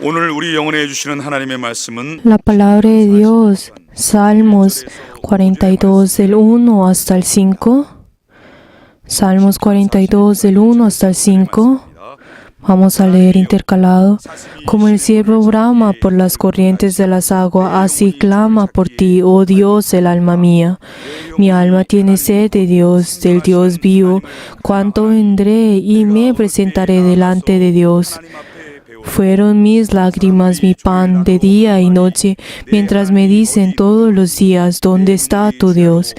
오늘 우리 영혼에 주시는 하나님의 말씀은 La palabra de Dios, Salmos 42 del 1 hasta el 5. Salmos 42 del 1 hasta el 5. Vamos a leer intercalado. Como el ciervo brama por las corrientes de las aguas, así clama por ti, oh Dios, el alma mía. Mi alma tiene sed de Dios, del Dios vivo. ¿Cuánto vendré y me presentaré delante de Dios? Fueron mis lágrimas mi pan de día y noche, mientras me dicen todos los días, ¿dónde está tu Dios?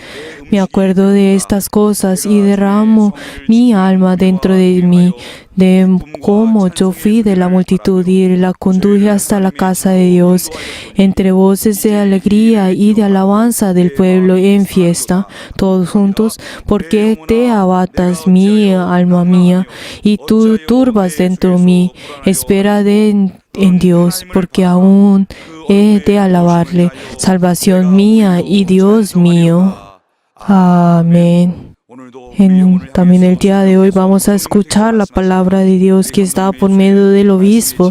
Me acuerdo de estas cosas y derramo mi alma dentro de mí, de cómo yo fui de la multitud y la conduje hasta la casa de Dios, entre voces de alegría y de alabanza del pueblo en fiesta, todos juntos, porque te abatas, mi alma mía, y tú turbas dentro de mí. Espera en Dios, porque aún he de alabarle, salvación mía y Dios mío. Amén. También el día de hoy vamos a escuchar la palabra de Dios que está por medio del obispo.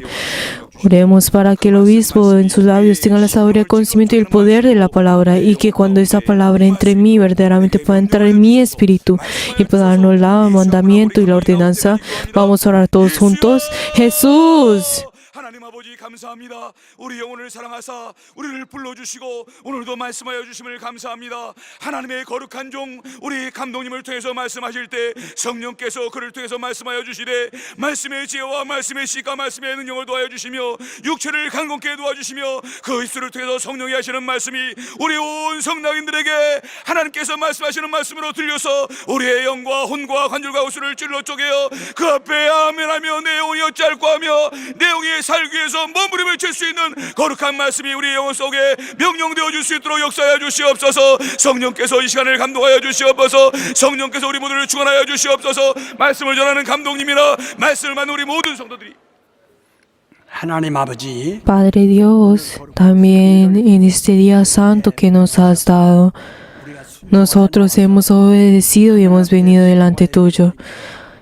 Oremos para que el obispo en sus labios tenga la sabiduría, el conocimiento y el poder de la palabra, y que cuando esa palabra entre en mí, verdaderamente pueda entrar en mi espíritu y pueda darnos el mandamiento y la ordenanza. Vamos a orar todos juntos. Jesús. 하나님 아버지 감사합니다. 우리 영혼을 사랑하사 우리를 불러주시고 오늘도 말씀하여 주심을 감사합니다. 하나님의 거룩한 종 우리 감독님을 통해서 말씀하실 때 성령께서 그를 통해서 말씀하여 주시되 말씀의 지혜와 말씀의 시가 말씀의 능력을 도와여 주시며 육체를 강건케 도와주시며 그 입술을 통해서 성령이 하시는 말씀이 우리 온 성낙인들에게 하나님께서 말씀하시는 말씀으로 들려서 우리의 영과 혼과 관절과 우수를 찔러 쪼개어 그 앞에 아멘하며 내 영혼이 어찌할꼬 하며 내 영이 살기 위해서 몸부림을 칠 수 있는 거룩한 말씀이 우리 영혼 속에 명령되어 줄 수 있도록 역사하여 주시옵소서. 성령께서 이 시간을 감동하여 주시옵소서. 성령께서 우리 모두를 축원하여 주시옵소서. 말씀을 전하는 감독님이나 말씀을 받는 우리 모든 성도들이 하나님 아버지, Padre Dios, también en este día santo que nos has dado, nosotros hemos obedecido y hemos venido delante tuyo.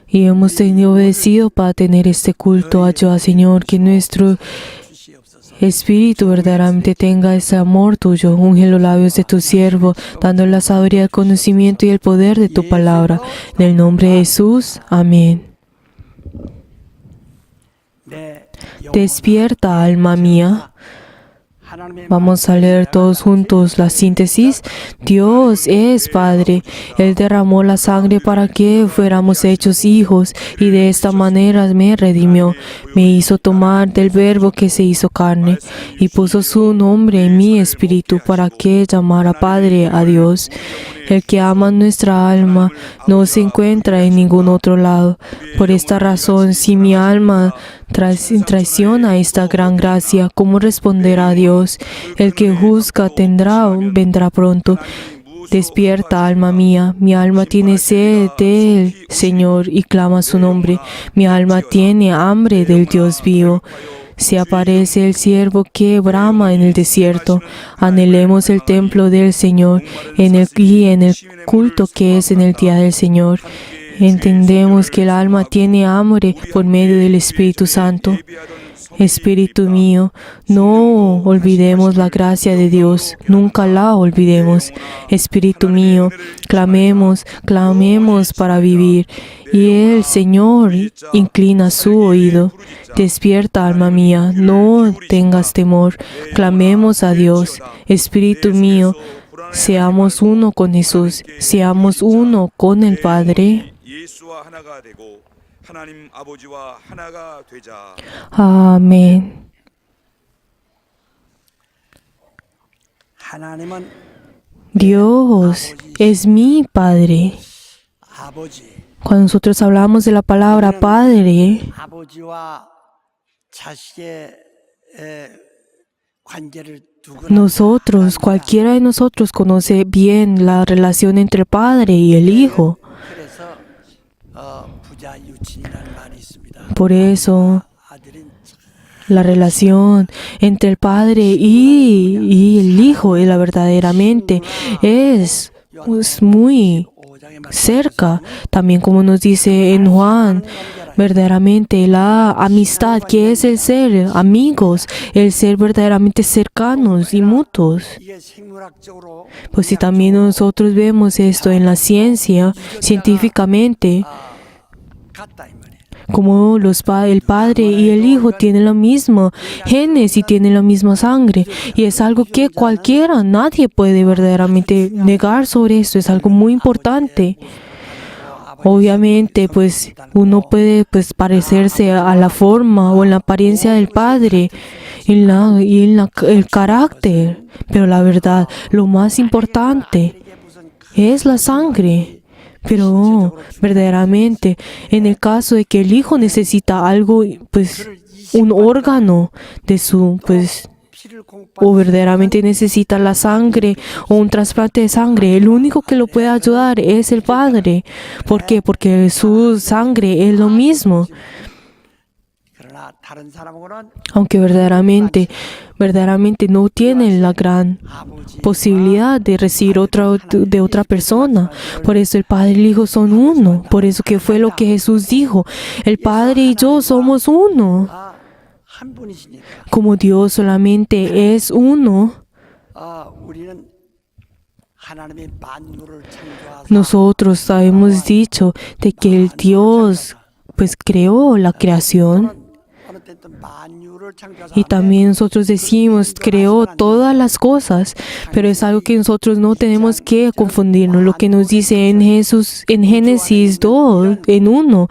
Y hemos obedecido para tener este culto. Ayuda, Señor, que nuestro espíritu verdaderamente tenga ese amor tuyo. Unge los labios de tu siervo, dando la sabiduría, el conocimiento y el poder de tu palabra. En el nombre de Jesús. Amén. Despierta, alma mía. Vamos a leer todos juntos la síntesis. Dios es Padre. Él derramó la sangre para que fuéramos hechos hijos y de esta manera me redimió. Me hizo tomar del verbo que se hizo carne y puso su nombre en mi espíritu para que llamara Padre a Dios. El que ama nuestra alma no se encuentra en ningún otro lado. Por esta razón, si mi alma traiciona esta gran gracia, ¿cómo responderá a Dios? El que juzga vendrá pronto. Despierta, alma mía. Mi alma tiene sed del Señor y clama su nombre. Mi alma tiene hambre del Dios vivo. Se aparece el siervo que brama en el desierto. Anhelemos el templo del Señor en el culto que es en el día del Señor. Entendemos que el alma tiene hambre por medio del Espíritu Santo. Espíritu mío, no olvidemos la gracia de Dios, nunca la olvidemos. Espíritu mío, clamemos para vivir. Y el Señor inclina su oído. Despierta, alma mía, no tengas temor. Clamemos a Dios. Espíritu mío, seamos uno con Jesús, seamos uno con el Padre. Amén. Dios es mi Padre. Cuando nosotros hablamos de la palabra Padre, cualquiera de nosotros conoce bien la relación entre el Padre y el Hijo. Por eso, la relación entre el Padre y el Hijo verdaderamente es muy cerca. También como nos dice en Juan verdaderamente la amistad, que es el ser amigos, el ser verdaderamente cercanos y mutuos. 이게 생물학적으로 Pues si también nosotros vemos esto en la ciencia, científicamente, 같다 이 말이에요. como el Padre y el Hijo tienen la misma genes y tienen la misma sangre. Y es algo que nadie puede verdaderamente negar sobre esto. Es algo muy importante. Obviamente, pues uno puede parecerse a la forma o en la apariencia del Padre el carácter. Pero la verdad, lo más importante es la sangre. Pero verdaderamente, en el caso de que el hijo necesita algo, pues un órgano de su, pues, 피를 공급받는 o verdaderamente necesita la sangre o un trasplante de sangre, el único que lo puede ayudar es el Padre. ¿Por qué? Porque su sangre es lo mismo. 그러나 다른 사람하고는 Aunque verdaderamente no tienen la gran 아버지 posibilidad de recibir de otra persona. Por eso el Padre y el Hijo son uno. Por eso que fue lo que Jesús dijo. El Padre y yo somos uno. 한 분이시니까 Como Dios solamente es uno, 우리는 하나님의 만유를 창조하사 nosotros hemos dicho de que el Dios pues creó la creación. 어느 때든 만유를 창조하사 Y también nosotros decimos, creó todas las cosas, pero es algo que nosotros no tenemos que confundirnos. Lo que nos dice en Génesis 2, en 1,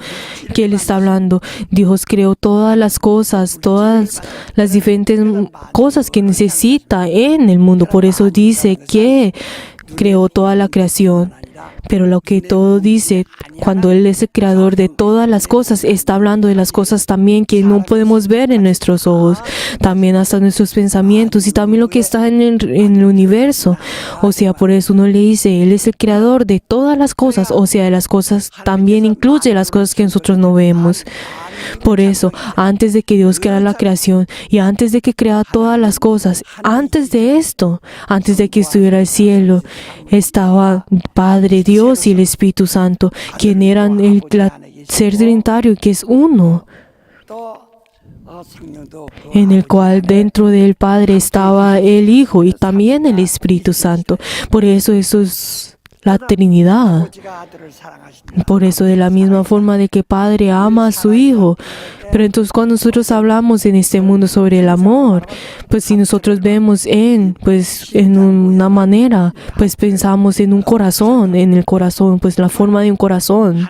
que Él está hablando, Dios creó todas las cosas, todas las diferentes cosas que necesita en el mundo. Por eso dice que creó toda la creación. Pero lo que todo dice, cuando Él es el creador de todas las cosas, está hablando de las cosas también que no podemos ver en nuestros ojos, también hasta nuestros pensamientos y también lo que está en el universo. O sea, por eso uno le dice, Él es el creador de todas las cosas, o sea, de las cosas también incluye las cosas que nosotros no vemos. Por eso, antes de que Dios creara la creación y antes de que creara todas las cosas, antes de esto, antes de que estuviera el cielo, estaba Padre, Dios y el Espíritu Santo, quien eran el ser trinitario, que es uno, 또 성령도 en el cual dentro del Padre estaba el Hijo y también el Espíritu Santo. Por eso es la Trinidad. 아버지가 아들을 사랑하신다. Por eso, de la misma forma de que Padre ama a su Hijo. Pero entonces cuando nosotros hablamos en este mundo sobre el amor, pues si nosotros vemos en una manera, pues pensamos en un corazón, en el corazón, pues la forma de un corazón. 하나님의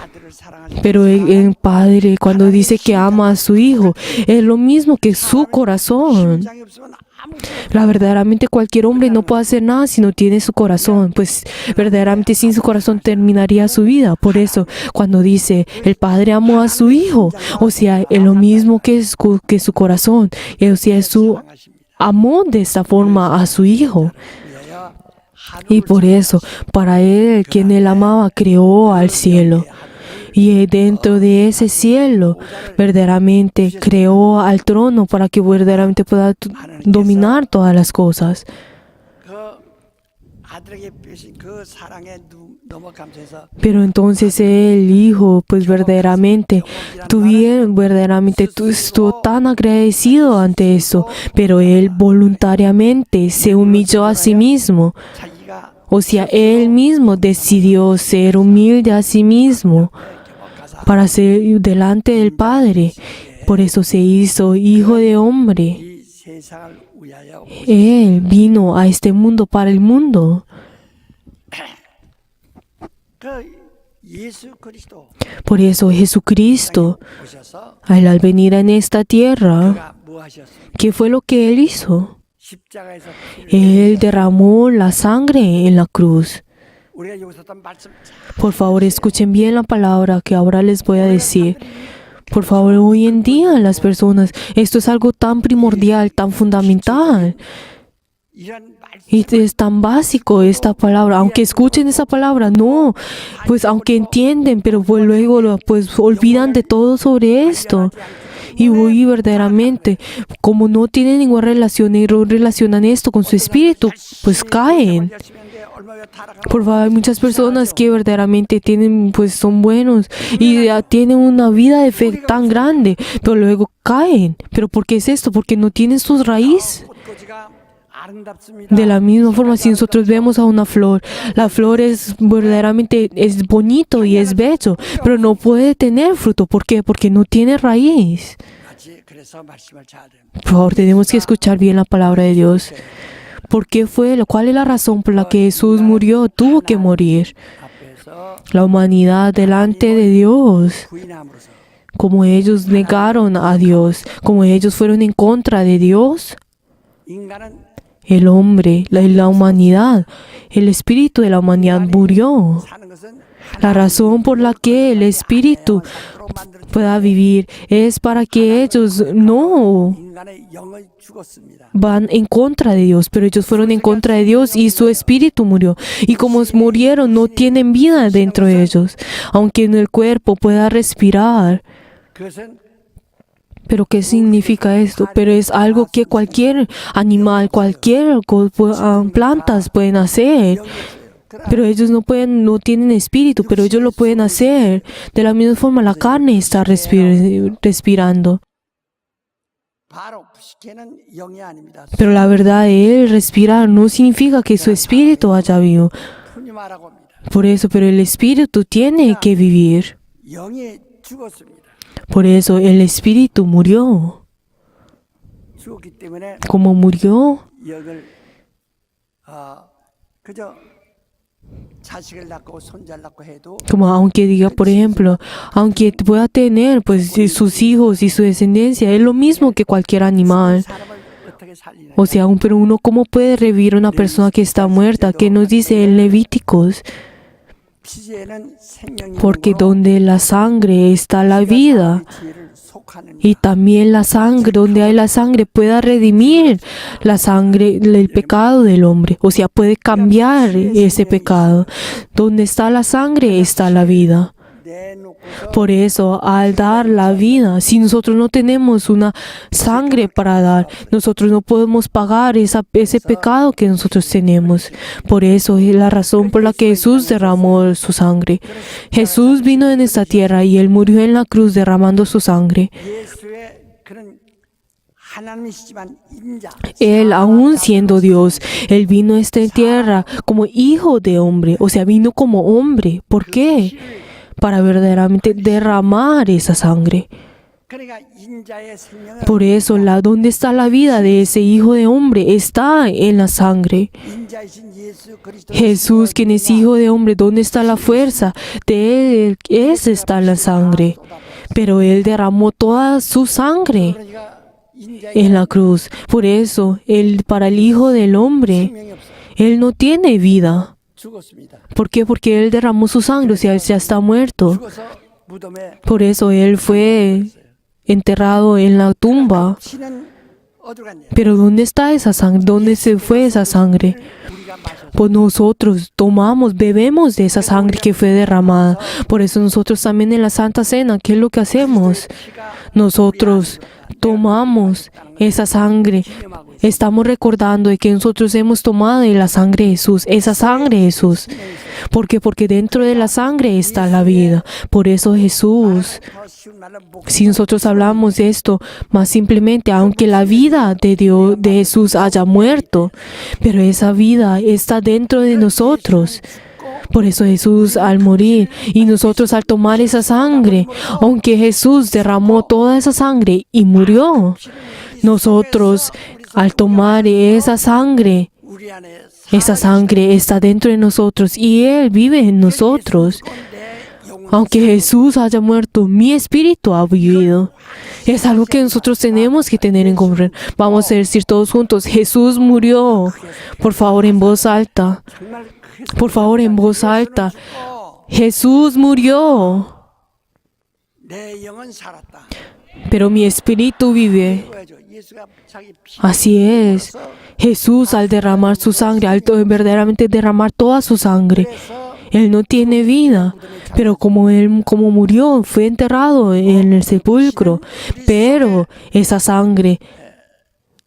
아들을 사랑하신다. Pero el Padre, cuando dice que ama a su Hijo, es lo mismo que su corazón. 심장이 없으면 아무것도 La verdaderamente cualquier hombre no puede hacer nada si no tiene su corazón, pues verdaderamente sin su corazón terminaría su vida. Por eso, cuando dice el Padre amó a su Hijo, o sea, es lo mismo que su corazón, o sea, su amó de esta forma a su Hijo. 위하여 Y por eso, para Él, quien Él amaba, creó al cielo. Y dentro de ese cielo, verdaderamente creó al trono para que verdaderamente pueda dominar todas las cosas. 그 아들에게 표신 그 사랑에 너무 감사해서 Pero entonces el Hijo, pues verdaderamente estuvo tan agradecido ante eso, pero Él voluntariamente se humilló a sí mismo. 자기가 O sea, Él mismo decidió ser humilde a sí mismo para ser delante del Padre. Por eso se hizo Hijo de hombre. 이 세상을 위하여 Él vino a este mundo para el mundo. 그 예수 그리스도 Por eso Jesucristo, 오셔서 al venir en esta tierra, 그가 뭐 하셨어요? ¿qué fue lo que Él hizo? 십자가에서 피를 Él derramó la sangre en la cruz. 우리가 여기서 또 말씀 Por favor, escuchen bien la palabra que ahora les voy a decir. Por favor, hoy en día las personas, esto es algo tan primordial, tan fundamental. 이런 말씀 Y es tan básico esta palabra, aunque escuchen esa palabra, no, pues aunque entienden, pero pues luego pues olvidan de todo sobre esto. Y hoy verdaderamente, como no tienen ninguna relación y no relacionan esto con su espíritu, pues caen. Por favor, hay muchas personas que verdaderamente tienen, pues son buenos y tienen una vida de fe tan grande, pero luego caen. ¿Pero por qué es esto? Porque no tienen sus raíces. De la misma forma, si nosotros vemos a una flor, la flor es verdaderamente es bonito y es bello, pero no puede tener fruto. ¿Por qué? Porque no tiene raíz. Por favor, tenemos que escuchar bien la palabra de Dios. ¿Por qué fue? ¿Cuál es la razón por la que Jesús murió? Tuvo que morir. La humanidad delante de Dios, como ellos negaron a Dios, como ellos fueron en contra de Dios, el hombre, la humanidad, el espíritu de la humanidad murió. La razón por la que el espíritu pueda vivir es para que ellos no van en contra de Dios, pero ellos fueron en contra de Dios y su espíritu murió. Y como murieron, no tienen vida dentro de ellos, aunque en el cuerpo pueda respirar. ¿Pero qué significa esto? Pero es algo que cualquier animal, cualquier plantas pueden hacer. Pero ellos no pueden, no tienen espíritu, pero ellos lo pueden hacer. De la misma forma, la carne está respirando. Pero la verdad, él respirar no significa que su espíritu haya vivo. Por eso, pero el espíritu tiene que vivir. Por eso el espíritu murió. Como murió, como aunque diga, por ejemplo, aunque pueda tener pues sus hijos y su descendencia, es lo mismo que cualquier animal. O sea, pero uno, ¿cómo puede revivir una persona que está muerta? ¿Qué nos dice en Levíticos? Porque donde la sangre está la vida, y también la sangre, donde hay la sangre, pueda redimir la sangre, el pecado del hombre. O sea, puede cambiar ese pecado. Donde está la sangre, está la vida. Por eso, al dar la vida, si nosotros no tenemos una sangre para dar, nosotros no podemos pagar ese pecado que nosotros tenemos. Por eso es la razón por la que Jesús derramó su sangre. Jesús vino en esta tierra y Él murió en la cruz derramando su sangre. Él, aún siendo Dios, Él vino a esta tierra como hijo de hombre, o sea, vino como hombre. ¿Por qué? Para verdaderamente derramar esa sangre. Por eso, ¿dónde está la vida de ese hijo de hombre? Está en la sangre. Jesús, quien es hijo de hombre, ¿dónde está la fuerza de Él? Esa está en la sangre. Pero Él derramó toda su sangre en la cruz. Por eso, para el hijo del hombre, Él no tiene vida. ¿Por qué? Porque Él derramó su sangre, o sea, Él ya está muerto. Por eso Él fue enterrado en la tumba. Pero ¿dónde está esa sangre? ¿Dónde se fue esa sangre? Pues nosotros tomamos, bebemos de esa sangre que fue derramada. Por eso nosotros también en la Santa Cena, ¿qué es lo que hacemos? Nosotros tomamos esa sangre. Estamos recordando de que nosotros hemos tomado de la sangre de Jesús, esa sangre de Jesús. ¿Por qué? Porque dentro de la sangre está la vida. Por eso Jesús, si nosotros hablamos de esto, más simplemente, aunque la vida de Dios, de Jesús haya muerto, pero esa vida está dentro de nosotros. Por eso Jesús al morir y nosotros al tomar esa sangre, aunque Jesús derramó toda esa sangre y murió, nosotros al tomar esa sangre está dentro de nosotros y Él vive en nosotros. Aunque Jesús haya muerto, mi espíritu ha vivido. Es algo que nosotros tenemos que tener en común. Vamos a decir todos juntos, Jesús murió. Por favor, en voz alta. Por favor, en voz alta. Jesús murió. Pero mi espíritu vive. Así es. Jesús al derramar su sangre, al verdaderamente derramar toda su sangre, Él no tiene vida, pero como él como murió, fue enterrado en el sepulcro, pero esa sangre,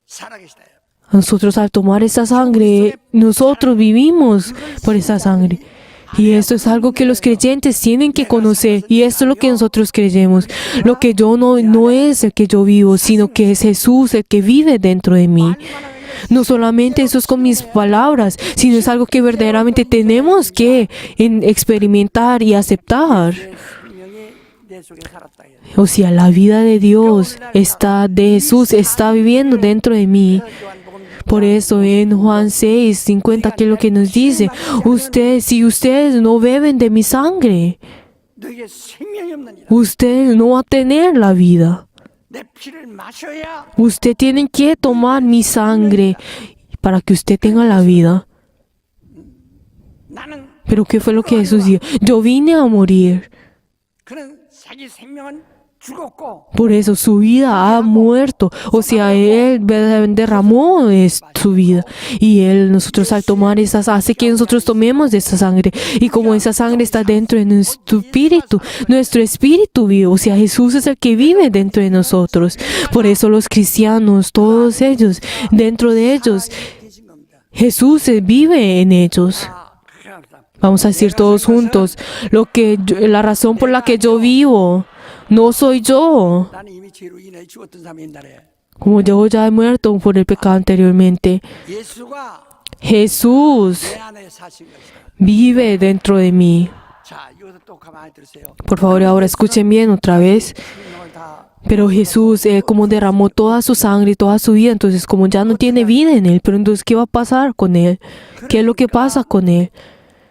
살아계시다. nosotros al tomar esa sangre, nosotros vivimos por esa sangre. Y esto es algo que los creyentes tienen que conocer. Y esto es lo que nosotros creemos. Lo que yo no es el que yo vivo, sino que es Jesús el que vive dentro de mí. No solamente eso es con mis palabras, sino es algo que verdaderamente tenemos que experimentar y aceptar. 생명이 내 속에 살았다. O sea, la vida de Dios está, de Jesús está viviendo dentro de mí. Por eso en Juan 6:50, que es lo que nos dice, si ustedes no beben de mi sangre, 너에게 생명이 없느니라. ustedes no van a tener la vida. 내 피를 마셔야 Usted tiene que tomar mi sangre para que usted tenga la vida. 나는 Pero ¿qué fue lo que Jesús dijo? Yo vine a morir. 그는 자기 생명은 죽었고 Por eso su vida ha muerto. O sea, Él derramó su vida. Y nosotros al tomar hace que nosotros tomemos de esa sangre. Y como esa sangre está dentro de nuestro espíritu vive. O sea, Jesús es el que vive dentro de nosotros. Por eso los cristianos, todos ellos, dentro de ellos, 계신 겁니다. Jesús vive en ellos. 그렇게 합시다. Vamos a decir todos juntos, la razón por la que yo vivo no soy yo, 나는 이미 죄로 인해 죽었던 사람이 옛날에 como yo ya he muerto por el pecado anteriormente. 예수가 Jesús 내 안에 사신 것이다. vive dentro de mí. 자, 이것도 또 가만히 들으세요. Por favor, ahora escuchen bien otra vez. 생명을 다 Pero Jesús, Él como derramó toda su sangre y toda su vida, entonces como ya no tiene vida en Él, pero entonces ¿qué va a pasar con Él? ¿Qué es lo que pasa con Él?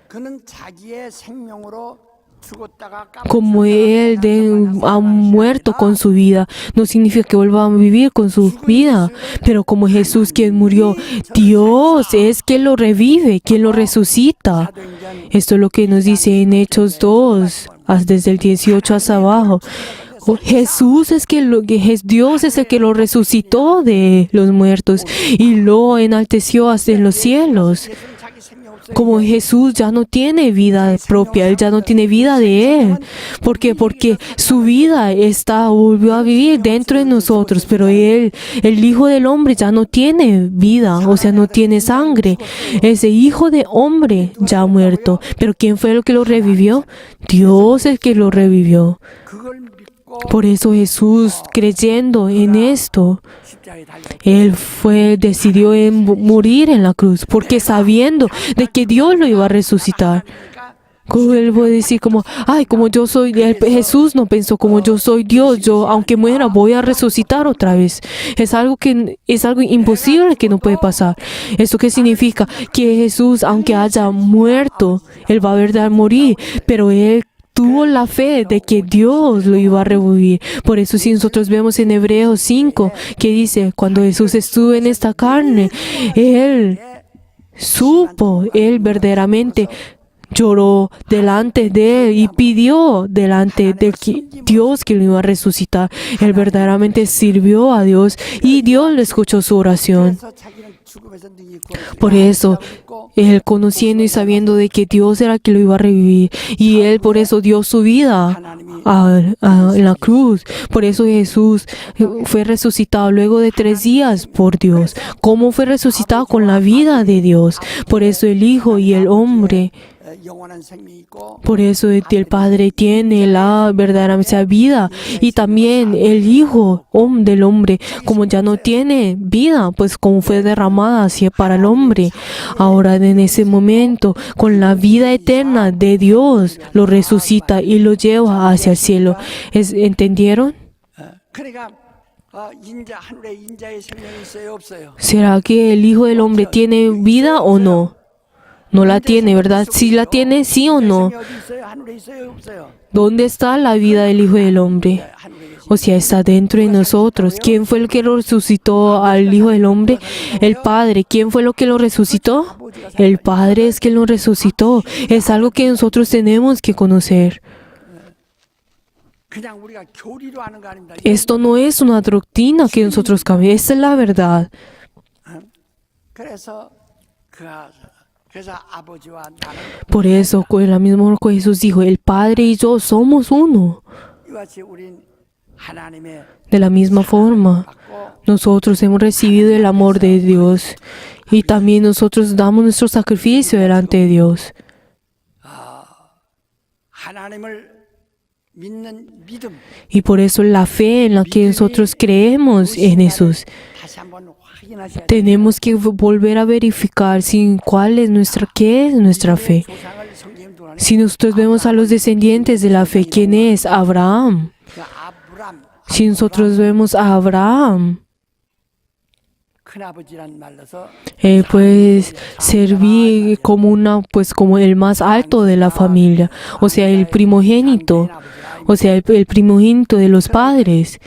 그는 자기의 생명으로 죽었다가 Como Él ha muerto con su vida, no significa que vuelva a vivir con su vida, pero como Jesús quien murió, Dios es quien lo revive, quien lo resucita. 사도행전 Esto es lo que nos dice en Hechos 2, desde el 18 hasta abajo. Jesús es Dios es el que lo resucitó de los muertos y lo enalteció hasta en los cielos. 예수는 자기 생명 없어요. Como Jesús ya no tiene vida propia, Él ya no tiene vida de Él. ¿Por qué? Porque su vida volvió a vivir dentro de nosotros, pero Él, el Hijo del Hombre, ya no tiene vida, o sea, no tiene sangre. Ese Hijo de Hombre ya ha muerto. ¿Pero quién fue el que lo revivió? Dios es el que lo revivió. 그걸 믿고 Por eso Jesús, creyendo en esto, 십자가에 달려 Él decidió morir en la cruz, porque sabiendo de que Dios lo iba a resucitar. Como Él puede decir como yo soy, Jesús no pensó como yo soy Dios, yo aunque muera voy a resucitar otra vez. Es algo imposible que no puede pasar. ¿Esto qué significa? Que Jesús, aunque haya muerto, Él va a ver morir, pero Él tuvo la fe de que Dios lo iba a revivir. Por eso si nosotros vemos en Hebreos 5, que dice, cuando Jesús estuvo en esta carne, Él verdaderamente lloró delante de Él y pidió delante de Dios que lo iba a resucitar. Él verdaderamente sirvió a Dios y Dios le escuchó su oración. 그래서 자기는 죽음에서 능히 구원했다. Por eso, Él conociendo y sabiendo de que Dios era el que lo iba a revivir, y Él por eso dio su vida en la cruz. Por eso Jesús fue resucitado luego de 3 días por Dios. ¿Cómo fue resucitado? Con la vida de Dios. Por eso el Hijo y el hombre, 영원한 생명이 있고 por eso el Padre tiene la verdadera vida, y también el Hijo del hombre, como ya no tiene vida, pues como fue derramada así para el hombre, ahora en ese momento, con la vida eterna de Dios, lo resucita y lo lleva hacia el cielo. ¿Entendieron? 그러니까 하늘에 인자의 생명이 있어요, 없어요? ¿Será que el Hijo del hombre tiene vida o no? No la tiene, ¿verdad? ¿Sí la tiene, sí o no? 생명이 어디 있어요? 하늘에 있어요, 없어요? ¿Dónde está la vida del Hijo del hombre? 하늘에 계시. O sea, está dentro de nosotros. ¿Quién fue el que lo resucitó al Hijo del Hombre? El Padre. ¿Quién fue lo que lo resucitó? El Padre es quien lo resucitó. Es algo que nosotros tenemos que conocer. 그냥 우리가 교리로 아는 거 아닙니다. Esto no es una doctrina que nosotros cambiamos. Esta es la verdad. 그래서 그가 그래서 아버지와 나는 Por eso, con el mismo amor que Jesús dijo, el Padre y yo somos uno. 이와 같이 우린 하나님의 De la misma forma, 받고 nosotros hemos recibido el amor de Dios y también nosotros damos nuestro sacrificio delante de Dios. 하나님을 믿는 믿음 Y por eso la fe en la que nosotros creemos en Jesús, 다시 한번 확인하셔야 돼요. tenemos que volver a verificar qué es nuestra fe. 조상을 성경에 두라니 Si nosotros vemos a los descendientes de la fe, ¿quién es? Abraham. 그 아브람 Si nosotros vemos a Abraham, 큰아버지란 말로서 pues serví como el más alto de la familia, o sea, el primogénito, o sea, el primogénito de los padres.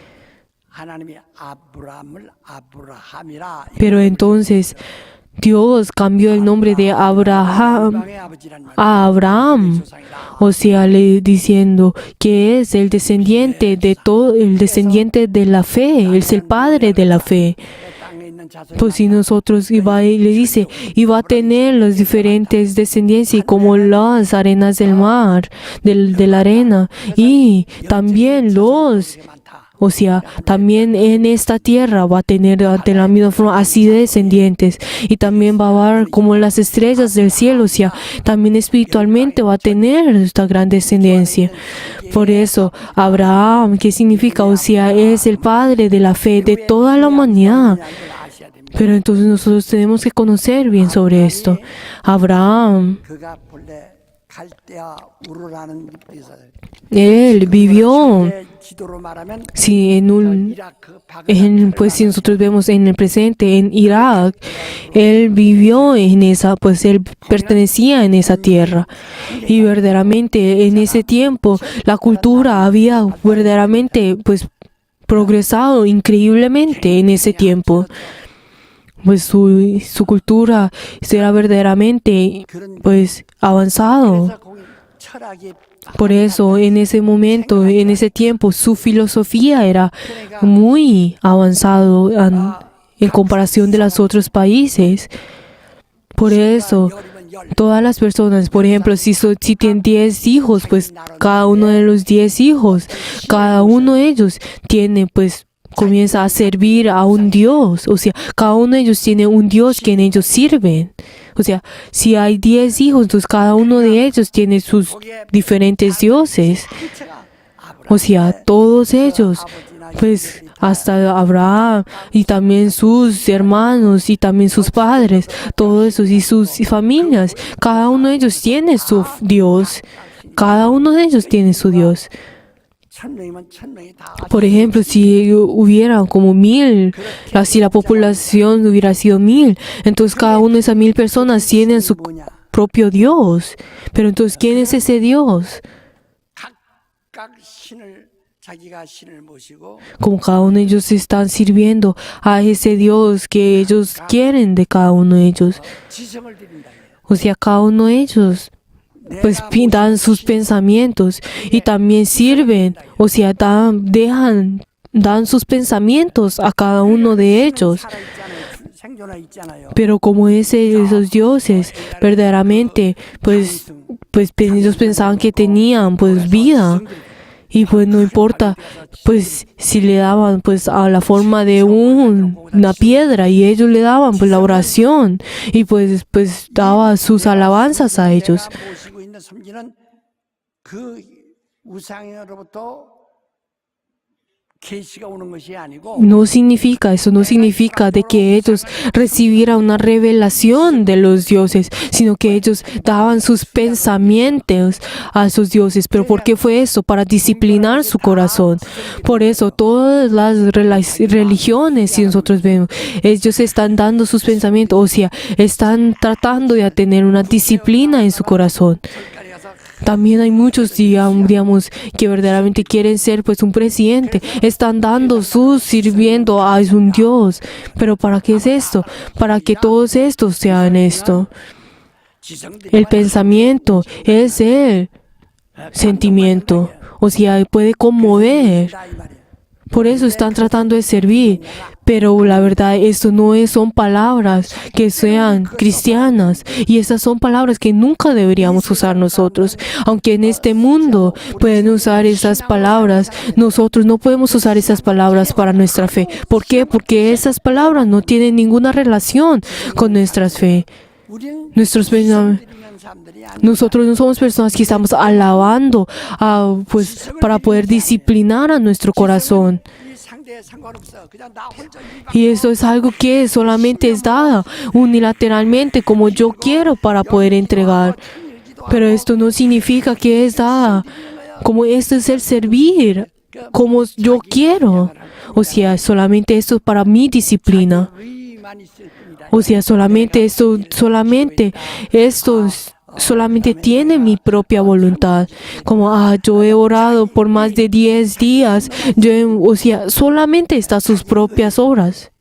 하나님이 아브람을 아브라함이라 Pero entonces Dios cambió el nombre de Abraham 이방의 아버지란 말 a Abraham, 조상이다. o sea, diciendo que es el descendiente de todo, el descendiente de la fe, es el padre de la fe. 땅에 있는 자손이 Pues si nosotros y le dice, y va a tener las diferentes descendencias como las arenas del mar, de la arena, y también 많다. o sea, también en esta tierra va a tener de la misma forma así de descendientes, y también va a haber como las estrellas del cielo, o sea, también espiritualmente va a tener esta gran descendencia. Por eso, Abraham, ¿qué significa? O sea, es el padre de la fe de toda la humanidad. 이걸 아셔야 됩니다. Pero entonces nosotros tenemos que conocer bien sobre esto. Abraham, 그가 본래 갈대아 우르라는 데서 él vivió, 현재 지도로 말하면 si 이라크 바그다드 pues si nosotros vemos en el presente, en Irak, él vivió en esa, pues él pertenecía en esa tierra. Y verdaderamente en ese tiempo la cultura había verdaderamente pues progresado increíblemente en ese tiempo. Pues su cultura era verdaderamente pues avanzado. 그래서 거기 철학이 Por eso, en ese momento, en ese tiempo, su filosofía era muy avanzado en comparación de los otros países. Por eso, 열이면 열 todas las personas, por ejemplo, si tienen 10 hijos, pues cada uno de los 10 hijos, cada uno de ellos tiene, pues, comienza a servir a un Dios. O sea, cada uno de ellos tiene un Dios que en ellos sirven. O sea, si hay 10 hijos, entonces cada uno de ellos tiene sus diferentes dioses. O sea, todos ellos, pues hasta Abraham y también sus hermanos y también sus padres, todos esos y sus familias, cada uno de ellos tiene su Dios. Cada uno de ellos tiene su Dios. 1000명이면 1000명이 다 Por ejemplo, si hubiera como 1000, si la población hubiera sido 1000, entonces cada una de esas 1000 personas tienen su 뭐냐 propio Dios. Pero entonces, ¿quién es ese Dios? 각각 신을 자기가 신을 모시고 Como cada uno de ellos están sirviendo a ese Dios que ellos quieren de cada uno de ellos. 지성을 드린다. O sea, cada uno de ellos pues dan sus pensamientos y también sirven, o sea, dan sus pensamientos a cada uno de ellos. 살아있잖아요. 생존해 있잖아요. Pero como esos dioses, verdaderamente, pues ellos pensaban que tenían pues vida. Y pues no importa, pues si le daban pues a la forma de una piedra y ellos le daban pues la oración y pues daba sus alabanzas a ellos. 내가 모시고 있는 섬기는 그 우상으로부터 계시가 오는 것이 아니고 No significa de que ellos recibieran una revelación de los dioses, sino que ellos daban sus pensamientos a sus dioses. ¿Pero por qué fue eso? Para disciplinar su corazón. Por eso todas las religiones, si nosotros vemos, ellos están dando sus pensamientos, o sea, están tratando de tener una disciplina en su corazón. También hay muchos, digamos, que verdaderamente quieren ser pues un presidente. Están sirviendo a un Dios. Pero ¿para qué es esto? Para que todos estos sean esto. El pensamiento es el sentimiento. O sea, puede conmover. Por eso están tratando de servir. Pero la verdad, esto no son palabras que sean cristianas. Y esas son palabras que nunca deberíamos usar nosotros. Aunque en este mundo pueden usar esas palabras, nosotros no podemos usar esas palabras para nuestra fe. ¿Por qué? Porque esas palabras no tienen ninguna relación con nuestra fe. Nosotros no somos personas que estamos alabando pues, para poder disciplinar a nuestro corazón. Y eso es algo que solamente es dado unilateralmente como yo quiero para poder entregar. Pero esto no significa que es dada como esto es el servir como yo quiero. O sea, solamente esto es para mi disciplina. O sea, solamente tiene mi propia voluntad. Como, yo he orado por más de 10 días. O sea, solamente está sus propias obras.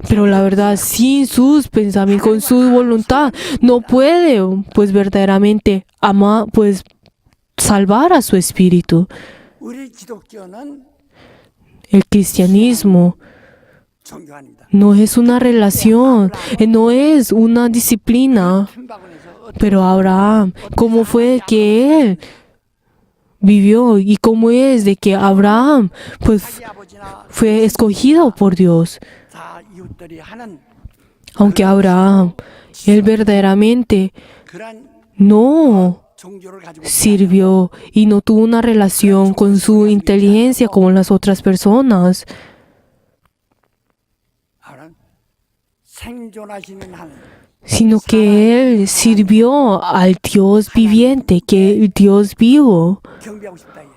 Pero la verdad, sin sus pensamientos, con su voluntad, no puede, pues, verdaderamente amar, pues, salvar a su espíritu. El cristianismo no es una relación, no es una disciplina. Pero Abraham, ¿cómo fue que él vivió? ¿Y cómo es de que Abraham pues, fue escogido por Dios? Aunque Abraham, él verdaderamente no sirvió y no tuvo una relación con su inteligencia como las otras personas. Sino que él sirvió al Dios viviente, que el Dios vivo.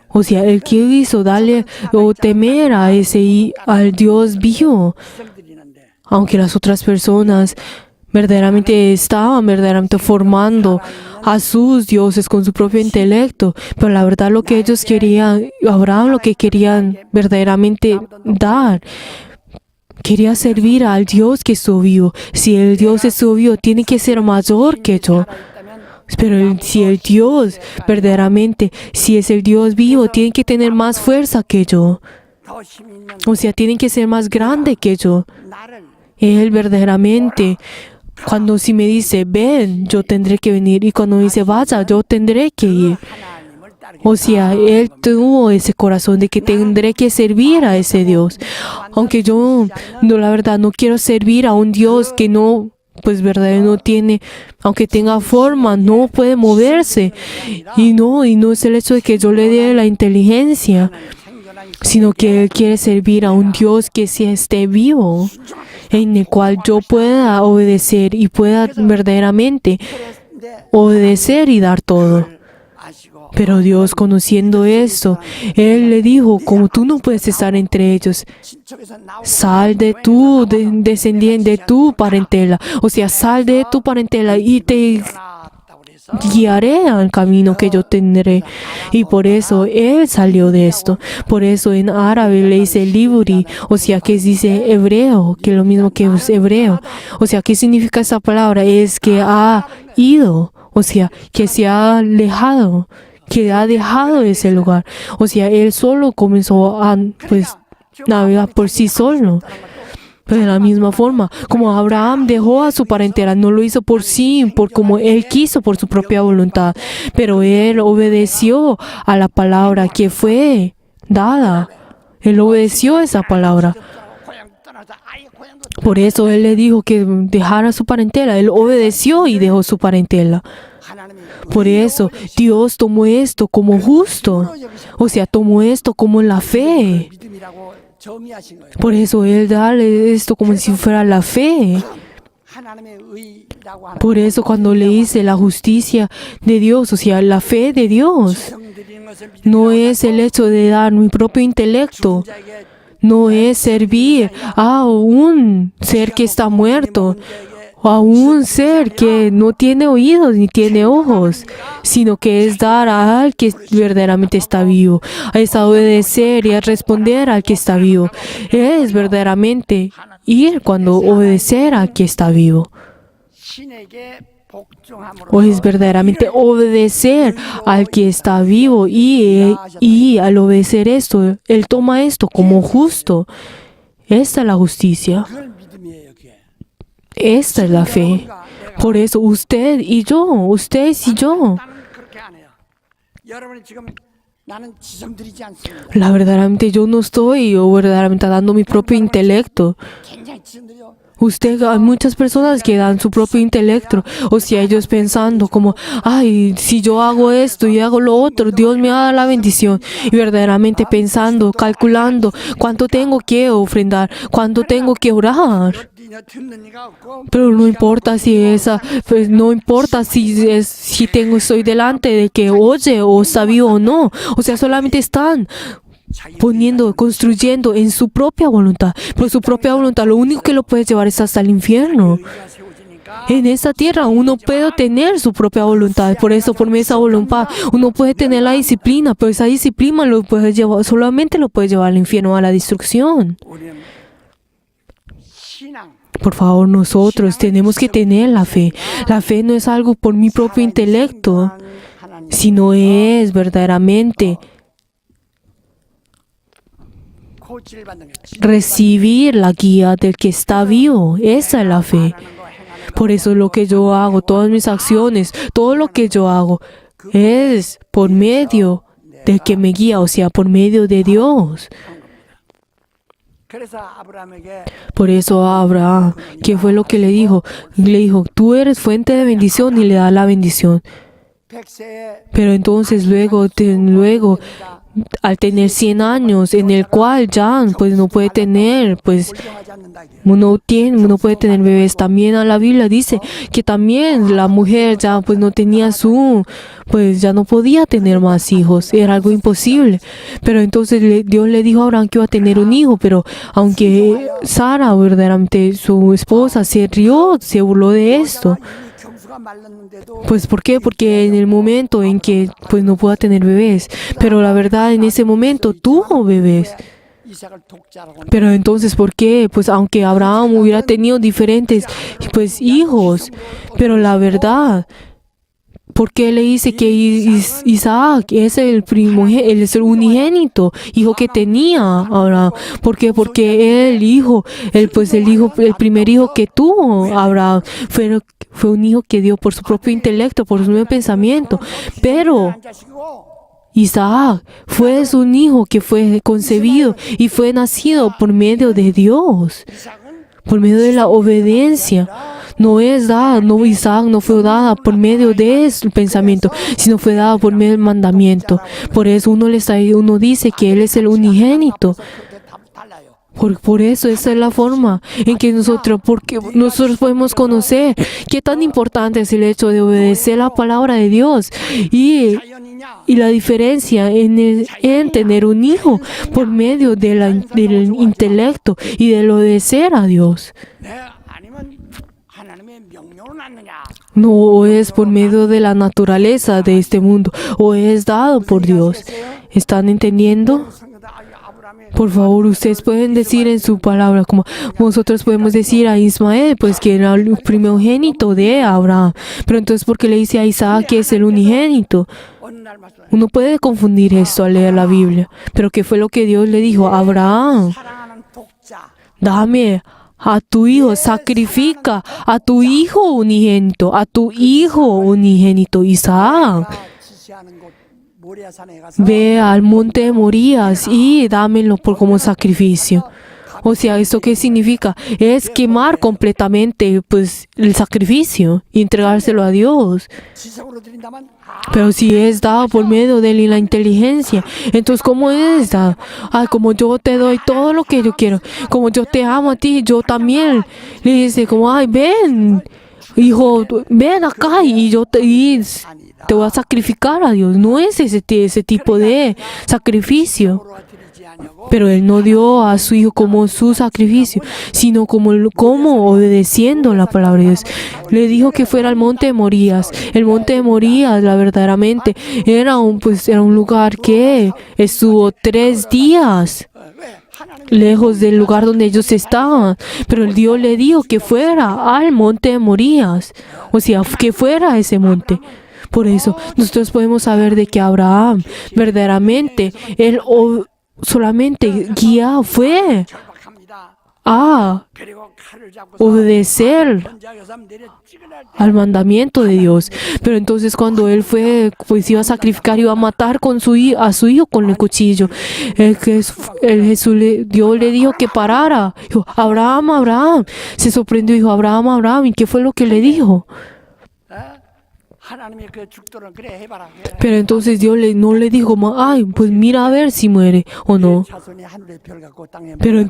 O sea, él quiso darle o temer a al Dios vivo. Aunque las otras personas verdaderamente estaban formando a sus dioses con su propio intelecto. Pero la verdad lo que ellos querían, Abraham lo que querían verdaderamente dar, quería servir al Dios que estuvo vivo. Si el Dios estuvo vivo, tiene que ser mayor que yo. Pero si el Dios verdaderamente, si es el Dios vivo, tiene que tener más fuerza que yo. O sea, tiene que ser más grande que yo. Él verdaderamente, cuando si me dice, ven, yo tendré que venir. Y cuando me dice, vaya, yo tendré que ir. O sea, él tuvo ese corazón de que tendré que servir a ese Dios. Aunque yo, la verdad, no quiero servir a un Dios que no, pues verdad, no tiene, aunque tenga forma, no puede moverse. Y no es el hecho de que yo le dé la inteligencia, sino que él quiere servir a un Dios que sí esté vivo, en el cual yo pueda obedecer y pueda verdaderamente obedecer y dar todo. Pero Dios, conociendo esto, Él le dijo, como tú no puedes estar entre ellos, sal de tu descendiente, de tu parentela. O sea, sal de tu parentela y te guiaré al camino que yo tendré. Y por eso Él salió de esto. Por eso en árabe le dice liburi, o sea, que dice hebreo, que es lo mismo que es hebreo. O sea, ¿qué significa esa palabra? Es que ha ido, o sea, que se ha alejado, que ha dejado ese lugar. O sea, él solo comenzó a pues navegar por sí solo. Pero de la misma forma, como Abraham dejó a su parentela, no lo hizo por sí, por como él quiso, por su propia voluntad. Pero él obedeció a la palabra que fue dada. Él obedeció a esa palabra. Por eso él le dijo que dejara su parentela. Él obedeció y dejó su parentela. Por eso Dios tomó esto como justo, o sea, tomó esto como la fe. Por eso Él da esto como si fuera la fe. Por eso cuando le dice la justicia de Dios, o sea, la fe de Dios, no es el hecho de dar mi propio intelecto, no es servir a un ser que está muerto, a un ser que no tiene oídos ni tiene ojos, sino que es dar al que verdaderamente está vivo, es obedecer y a responder al que está vivo. Es verdaderamente ir cuando obedecer al que está vivo. o es verdaderamente obedecer al que está vivo y al obedecer esto, Él toma esto como justo. Esta es la justicia. 그걸 믿음이에요, 그게. Esta es la fe. Por eso ustedes y yo. 나는 그렇게 안 해요. 여러분이 지금 나는 지성 들이지 않습니다. La verdaderamente yo no estoy verdaderamente dando mi propio intelecto. 굉장히 지성 들여. Hay muchas personas que dan su propio intelecto, o sea, ellos pensando como, ay, si yo hago esto y hago lo otro, Dios me va a dar la bendición. Y verdaderamente pensando, calculando cuánto tengo que ofrendar, cuánto tengo que orar. 듣는 이가 없고 Pero no importa pues no importa si estoy delante de que oye o está vivo o no. O sea, solamente están construyendo en su propia voluntad. Por su propia voluntad, lo único que lo puede llevar es hasta el infierno. 의가 세워지니까 En esta tierra uno puede tener su propia voluntad. Por eso, por esa voluntad, uno puede tener la disciplina. Pero esa disciplina solamente lo puede llevar al infierno, a la destrucción. 우리는 신앙 Por favor, nosotros tenemos que tener la fe. La fe no es algo por mi propio intelecto, 하나님 sino es verdaderamente 코치를 받는 게 recibir la guía del que está vivo. Esa es la fe. Por eso lo que yo hago, todas mis acciones, todo lo que yo hago es por medio del que me guía, o sea, por medio de Dios. 그래서 아브라함에게 Por eso a Abraham, ¿qué fue lo que le dijo? Le dijo, tú eres fuente de bendición y le da la bendición. 100세에 Pero entonces luego, al tener 100 años, en el cual ya pues no puede tener, pues 불경하지 않는다 이게. no puede tener bebés. También a la Biblia dice que también la mujer ya pues no tenía pues ya no podía tener más hijos, era algo imposible. Pero entonces Dios le dijo a Abraham que iba a tener un hijo, pero aunque Sara, verdaderamente su esposa, se rió, se burló de esto. 이미 경수가 말랐는데도 Pues ¿por qué? Porque en el momento en que pues no pueda tener bebés, pero la verdad en ese momento tuvo bebés. 이삭을 독자라고 Pero entonces ¿por qué? Pues aunque Abraham hubiera tenido diferentes pues hijos, pero la verdad, ¿por qué le dice que Isaac es el él es el unigénito hijo que tenía Abraham? ¿Por qué? Porque el primer hijo que tuvo Abraham fue un hijo que dio por su propio intelecto, por su propio pensamiento. Pero 한 자식이고 Isaac fue un hijo que fue concebido y fue nacido por medio de Dios, 이삭은 por medio de la obediencia. Isaac no fue dada por medio de su pensamiento, sino fue dada por medio del mandamiento. Por eso uno dice que Él es el unigénito. 그때 달라요. Por eso esa es la forma en que nosotros podemos conocer qué tan importante es el hecho de obedecer la palabra de Dios y la diferencia en tener un hijo por medio del intelecto y del obedecer a Dios. 아니면 하나님의 명령으로 낳느냐. No es por medio de la naturaleza de este mundo, o es dado por Dios. ¿Están entendiendo? 아브라함의 Por favor, ustedes pueden decir en su palabra, como nosotros podemos decir a Ismael, pues que era el primogénito de Abraham. Pero entonces, ¿por qué le dice a Isaac que es el unigénito? 어느 날 말씀. Uno puede confundir esto al leer la Biblia. Pero ¿qué fue lo que Dios le dijo a Abraham? 사랑하는 독자. Dame a tu hijo, sacrifica a tu hijo unigénito, Isaac. 지시하는 곳 모리아산에 가서 Ve al monte de Morías y dámelo como sacrificio. O sea, ¿esto qué significa? Es quemar completamente pues, el sacrificio y entregárselo a Dios. 지성으로 드린다면 Pero si es dado por medio de la inteligencia, entonces ¿cómo es dado? Ay, como yo te doy todo lo que yo quiero, como yo te amo a ti, yo también. Le dice como, ay, ven, hijo, ven acá y te voy a sacrificar a Dios. No es ese tipo de sacrificio. 서로가 드리지 아니하고 Pero Él no dio a su hijo como su sacrificio, sino como obedeciendo la palabra de Dios. Le dijo que fuera al monte de Morías. El monte de Morías, verdaderamente, era un lugar que estuvo 3 días. 왜? lejos del lugar donde ellos estaban. Pero el Dios le dijo que fuera al monte de Morías, o sea, que fuera a ese monte. Por eso nosotros podemos saber de que Abraham verdaderamente, él solamente guía fue 절박합니다. a 그리고 칼을 잡고 obedecer 전장에서 내려 찍어낼 때 al mandamiento de Dios. Pero entonces cuando él fue, pues iba a sacrificar, iba a matar a su hijo con el cuchillo. Dios le dijo que parara. Dijo, Abraham, Abraham. Se sorprendió, dijo, Abraham, Abraham. ¿Y qué fue lo que le dijo? 하나님의 그 죽도록 그래 해봐라. Pero entonces Dios no le dijo, ay, pues mira a ver si muere o no. 자손이 하늘의 별 같고 땅에 Pero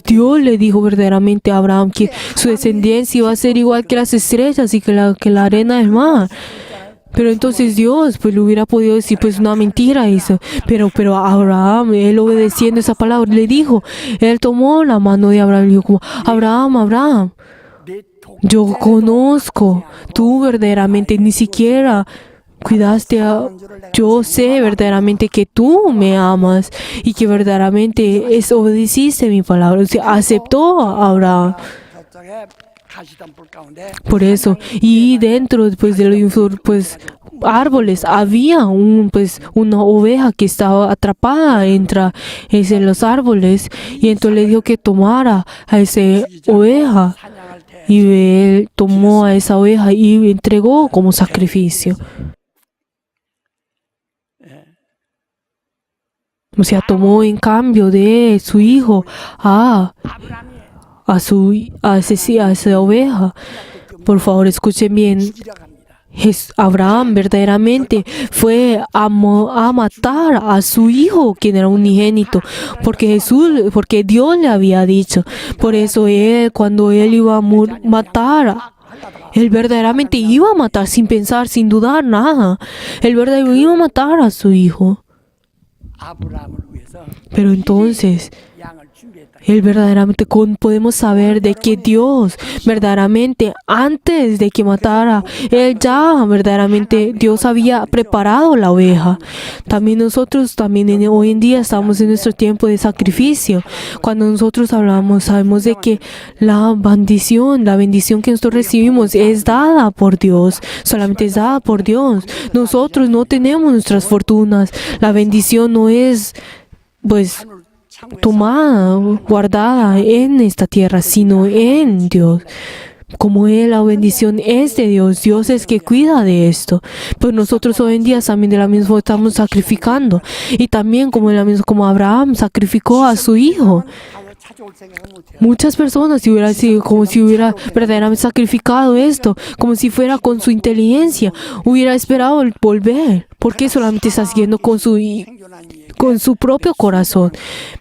Dios le dijo verdaderamente a Abraham que su descendencia iba a ser igual que las estrellas y que la arena del mar. Pero entonces Dios pues le hubiera podido decir pues una mentira eso. Pero Abraham, él obedeciendo esa palabra, le dijo, él tomó la mano de Abraham y dijo como, Abraham, Abraham, yo conozco, tú verdaderamente ni siquiera cuidaste yo sé verdaderamente que tú me amas y que verdaderamente obedeciste mi palabra. O sea, aceptó a Abraham. 저쪽에 가시덤불 가운데 Por eso, y dentro pues, de los árboles había una oveja que estaba atrapada entre los árboles, y entonces le dijo que tomara a esa oveja, 사냥할 때 y él tomó a esa oveja y entregó como sacrificio. O sea, tomó en cambio de su hijo a esa oveja. Por favor, escuchen bien. Abraham verdaderamente fue a matar a su hijo, quien era unigénito, porque Dios le había dicho. Por eso cuando él iba a matar, él verdaderamente iba a matar sin pensar, sin dudar nada. Él verdaderamente iba a matar a su hijo. 아브라함을 위해서 Pero entonces 양을 준비했다. él verdaderamente podemos saber de que Dios verdaderamente antes de que matara, Dios había preparado la oveja. También nosotros hoy en día estamos en nuestro tiempo de sacrificio. Cuando nosotros hablamos, sabemos de que la bendición que nosotros recibimos es dada por Dios, solamente es dada por Dios. Nosotros no tenemos nuestras fortunas. La bendición no es tomada, guardada en esta tierra, sino en Dios. Como la bendición es de Dios, Dios es que cuida de esto. Pues nosotros hoy en día también de la misma forma estamos sacrificando. Y también como Abraham sacrificó a su hijo. 찾아올 생각은 못해요. Muchas personas si hubiera verdaderamente sacrificado esto, como si fuera con su inteligencia, hubiera esperado el volver. ¿Por qué solamente está siguiendo con su propio corazón?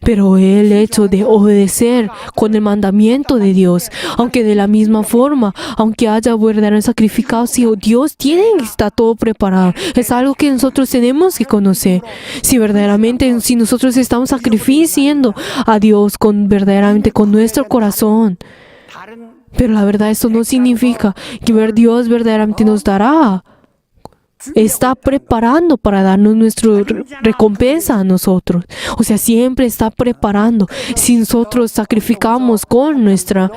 Pero el hecho de obedecer con el mandamiento de Dios, aunque de la misma forma, aunque haya verdaderamente sacrificado, si Dios está todo preparado, es algo que nosotros tenemos que conocer. Si nosotros estamos sacrificando a Dios verdaderamente con nuestro corazón, pero la verdad esto no significa que Dios verdaderamente nos dará. Está preparando para darnos nuestra recompensa a nosotros. O sea, siempre está preparando. Si nosotros sacrificamos con nuestra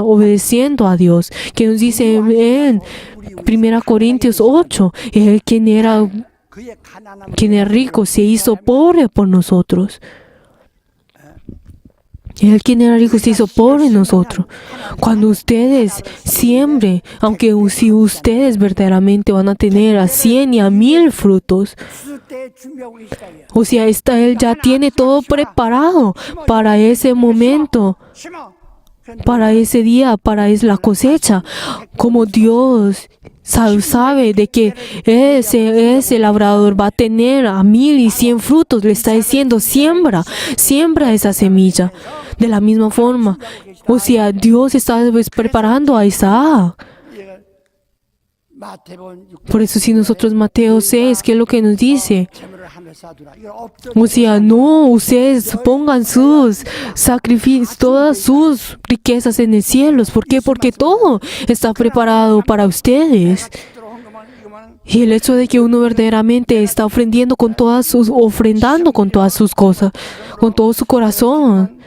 obedeciendo a Dios, que nos dice en 1 Corintios 8, quien era rico se hizo pobre por nosotros. Él quien era rico se hizo pobre en nosotros. Cuando ustedes siembren, aunque si ustedes verdaderamente van a tener a 100 y a 1000 frutos, 그때 준비하고 계시다고요. o sea, Él ya tiene todo preparado para ese momento, 심어. para ese día, para la cosecha. Como Dios sabe de que ese labrador va a tener a 1000 y 100 frutos, le está diciendo, siembra esa semilla. De la misma forma, o sea, Dios está preparando a Isaac. 마태복음 6장 Por eso si nosotros Mateo 6, ¿qué es lo que nos dice? 재물을 하늘에 쌓아두라. 이거 없던 O sea, no, ustedes pongan sus sacrificios, todas sus riquezas en el cielo. ¿Por qué? Porque todo está preparado para ustedes. 들어온 것만 이것만 Y el hecho de que uno verdaderamente está ofrendando con todas sus cosas, con todo su corazón.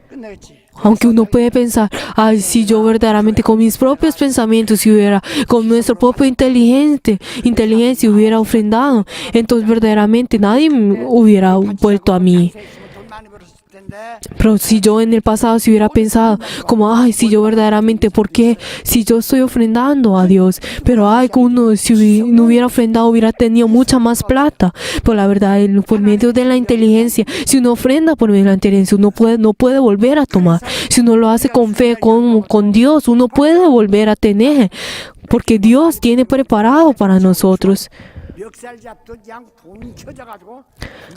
끝내겠지. Aunque uno puede pensar, ay, si yo verdaderamente con mis propios pensamientos, si hubiera, con nuestra propia inteligencia hubiera ofrendado, entonces verdaderamente nadie hubiera vuelto a mí. 있으면 돈 많이 벌었을 텐데 Pero si yo en el pasado si hubiera pensado, como, ay, si yo verdaderamente, ¿por qué? Si yo estoy ofrendando a Dios, pero ay, uno, si no hubiera ofrendado, hubiera tenido mucha más plata. Por la verdad, por medio de la inteligencia, si uno ofrenda por medio de la inteligencia, uno no puede volver a tomar. Si uno lo hace con fe, con Dios, uno puede volver a tener, porque Dios tiene preparado para nosotros. 멱살 잡듯 그냥 돈이 켜져가지고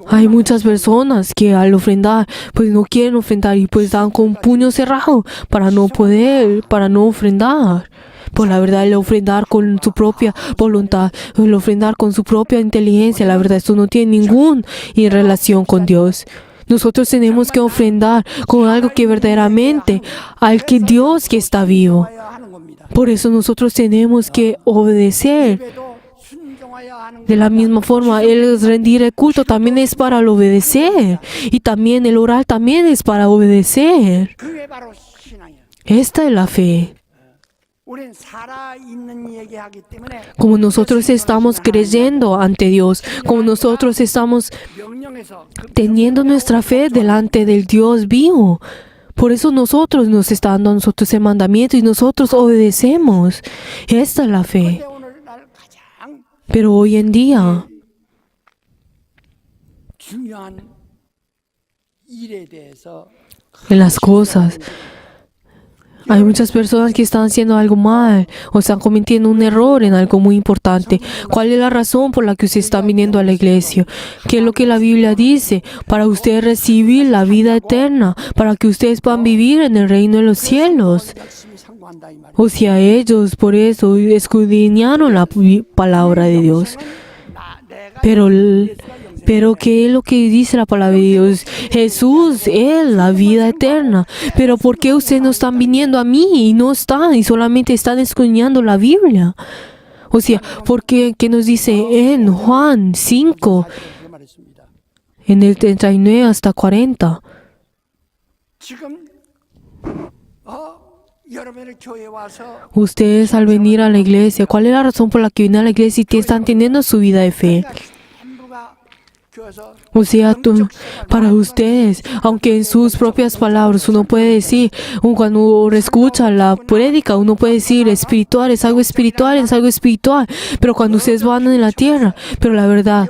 Hay muchas personas que al ofrendar, pues no quieren ofrendar y pues dan con puño cerrado para no ofrendar. Por la verdad, el ofrendar con su propia voluntad, el ofrendar con su propia inteligencia, la verdad, esto no tiene ninguna relación con Dios. Nosotros tenemos que ofrendar con algo que verdaderamente al que Dios que está vivo. 순종하여야 하는 겁니다. Por eso nosotros tenemos que obedecer. 예배도 순종하여야 하는 De la misma forma, el rendir el culto también es para el obedecer. Y también el orar también es para obedecer. 그게 바로 신앙이에요. Esta es la fe. 우린 살아있는 얘기하기 때문에 Como nosotros estamos creyendo ante Dios, como nosotros estamos 명령에서 teniendo nuestra fe delante del Dios vivo. Por eso nosotros nos está dando a nosotros el mandamiento y nosotros obedecemos. Esta es la fe. 근데 오늘날 가장 Pero hoy en día, 중요한 일에 대해서 en las cosas, hay muchas personas que están haciendo algo mal o están cometiendo un error en algo muy importante. ¿Cuál es la razón por la que ustedes están viniendo a la iglesia? ¿Qué es lo que la Biblia dice? Para ustedes recibir la vida eterna, para que ustedes puedan vivir en el reino de los cielos. 열심히 상고한다 이 말이에요. O sea, ellos por eso escudriñaron la palabra de Dios. Pero ¿qué es lo que dice la palabra de Dios? Jesús es la vida eterna. Pero ¿por qué ustedes no están viniendo a mí y no están y solamente están escudriñando la Biblia? O sea, porque ¿qué nos dice en Juan 5, 그 말했습니다. en el 39 hasta 40? 지금 여러분의 교회에 와서 Ustedes al venir a la iglesia, ¿cuál es la razón por la que vienen a la iglesia y están teniendo su vida de fe? 전부가 교회에서 O sea, para ustedes, aunque en sus propias palabras uno puede decir, cuando uno escucha la prédica, uno puede decir espiritual, es algo espiritual, es algo espiritual, pero cuando ustedes van en la tierra, pero la verdad,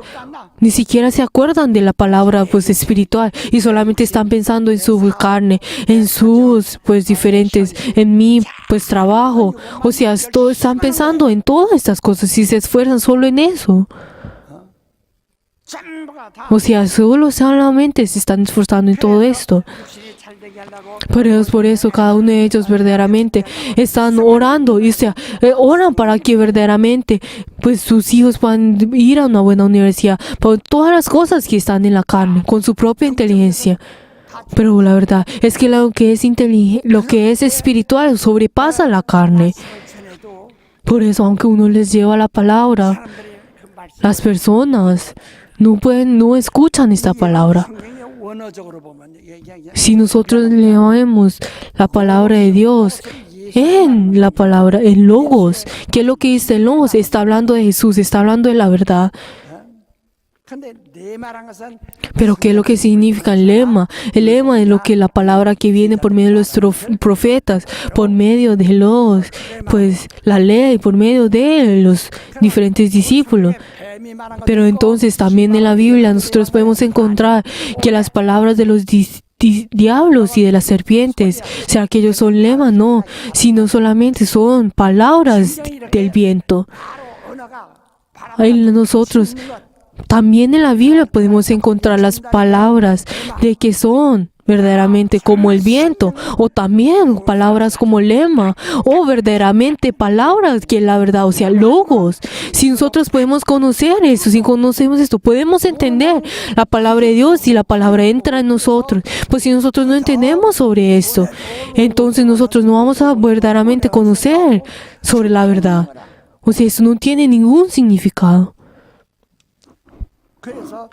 ni siquiera se acuerdan de la palabra pues espiritual y solamente están pensando en su carne, en sus pues diferentes, en mi pues trabajo, o sea, están pensando en todas estas cosas y se esfuerzan solo en eso. 전부가 다 O sea, solamente se están esforzando en todo esto. 육신이 잘되게 하려고 Por eso cada uno de ellos verdaderamente están orando. Y, o sea, oran para que verdaderamente pues sus hijos puedan ir a una buena universidad. Por todas las cosas que están en la carne, con su propia inteligencia. Pero la verdad es que lo que es espiritual sobrepasa la carne. 전에도 Por eso, aunque uno les lleva la palabra, 사람들이 그 말씀 las personas no escuchan esta palabra. 성경의 원어적으로 보면 얘기하기 Si nosotros leemos la palabra de Dios en la palabra, en Logos, ¿qué es lo que dice Logos? Está hablando de Jesús, está hablando de la verdad. 근데 내 말한 것은 Pero ¿qué es lo que significa el lema? El lema es lo que la palabra que viene por medio de los profetas, por medio de pues la ley, por medio de los diferentes discípulos. 뱀이 말한 Pero entonces también en la Biblia nosotros podemos encontrar que las palabras de los diablos y de las serpientes, o sea, que ellos son lema, no, sino solamente son palabras del viento. 바로 언어가 Ahí nosotros también en la Biblia podemos encontrar las palabras de que son verdaderamente como el viento, o también palabras como lema, o verdaderamente palabras que la verdad, o sea, logos. Si nosotros podemos conocer eso, si conocemos esto, podemos entender la palabra de Dios y la palabra entra en nosotros. Pues si nosotros no entendemos sobre esto, entonces nosotros no vamos a verdaderamente conocer sobre la verdad. O sea, eso no tiene ningún significado. 그래서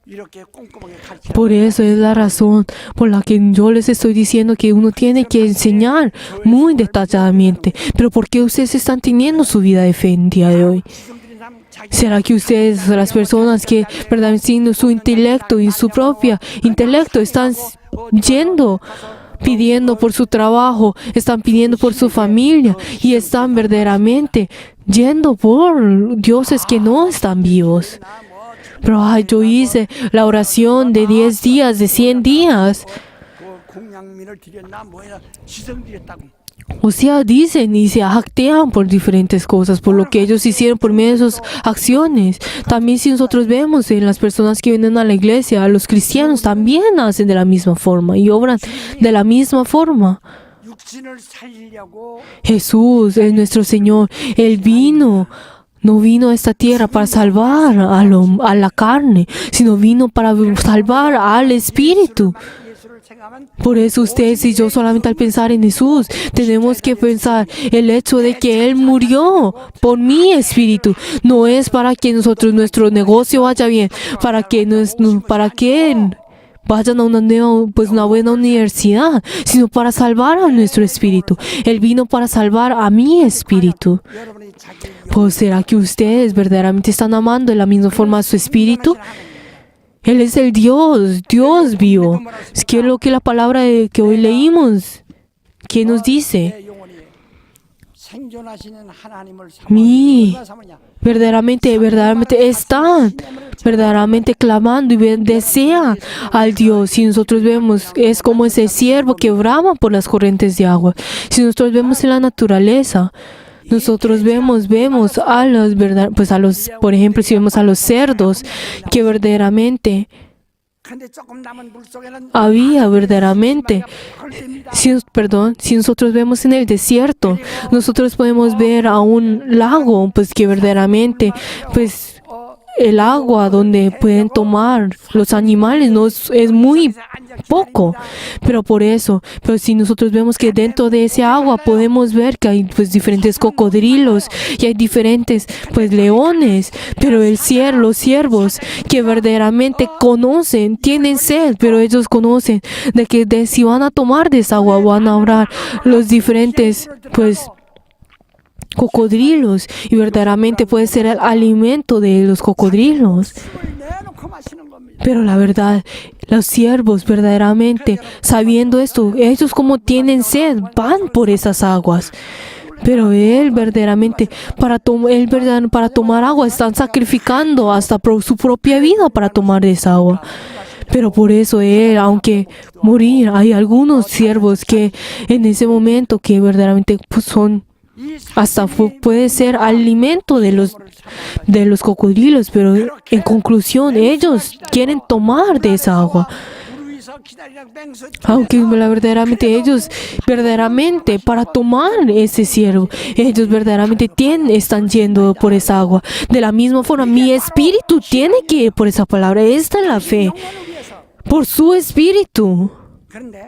이렇게 꼼꼼하게 가르치라고. Por eso es la razón por la que yo les estoy diciendo que uno tiene que enseñar muy detalladamente. Pero ¿por qué ustedes están teniendo su vida de fe en día de hoy? 지성들이 남 자기 ¿Será que ustedes, las personas que verdaderamente su intelecto y su propio intelecto están yendo, pidiendo por su trabajo, están pidiendo por su familia y están verdaderamente yendo por dioses que no están vivos? Pero yo hice la oración de 10 días, de 100 días. 그 공양민을 드렸나 뭐야 지성드렸다고. O sea, dicen y se jactean por diferentes cosas, por lo que ellos hicieron por medio de sus acciones. También si nosotros vemos en las personas que vienen a la iglesia, los cristianos también hacen de la misma forma y obran de la misma forma. 육신을 살리려고 Jesús es nuestro Señor. Él vino. No vino a esta tierra para salvar a la carne, sino vino para salvar al espíritu. 예수를 생각하면 Por eso ustedes y yo solamente al pensar en Jesús tenemos que pensar el hecho de que Él murió por mi espíritu. No es para que nuestro negocio vaya bien, para que vayan a una buena universidad, sino para salvar a nuestro espíritu. Él vino para salvar a mi espíritu. 여러분이 자기 Pues ¿será que ustedes verdaderamente están amando de la misma forma a su espíritu? Él es el Dios vivo. Es que lo que la palabra que hoy leímos, ¿qué nos dice? 내 영혼이 생존하시는 하나님을 Mi, 누가 삼으냐? verdaderamente están verdaderamente clamando y desean al Dios. Si nosotros vemos, es como ese siervo que brama por las corrientes de agua. Si nosotros vemos en la naturaleza, nosotros vemos por ejemplo, si vemos a los cerdos, que verdaderamente 근데 조금 남은 물 속에는 había verdaderamente, 벌떼입니다. si nosotros vemos en el desierto, nosotros podemos ver a un lago, pues que verdaderamente, pues el agua donde pueden tomar los animales no es muy poco, pero si nosotros vemos que dentro de ese agua podemos ver que hay pues diferentes cocodrilos y hay diferentes pues leones, pero los ciervos que verdaderamente conocen, tienen sed, pero ellos conocen de que si van a tomar de esa agua van a obrar los diferentes pues cocodrilos y verdaderamente puede ser el alimento de los cocodrilos. 숨을 내놓고 마시는 겁니다. Pero la verdad, los siervos verdaderamente, sabiendo esto, ellos como tienen sed, van por esas aguas. Pero él verdaderamente, para tomar agua, están sacrificando hasta su propia vida para tomar esa agua. Pero por eso él, aunque morir, hay algunos siervos que en ese momento que verdaderamente pues, son hasta puede ser alimento de los cocodrilos, pero en conclusión ellos quieren tomar de esa agua. 물 위에서 기다리는 맹수 Aunque ellos verdaderamente para tomar ese ciervo, ellos verdaderamente están yendo por esa agua. De la misma forma, mi espíritu tiene que ir por esa palabra. Esta es la fe, 영혼을 위해서. por su espíritu. 그런데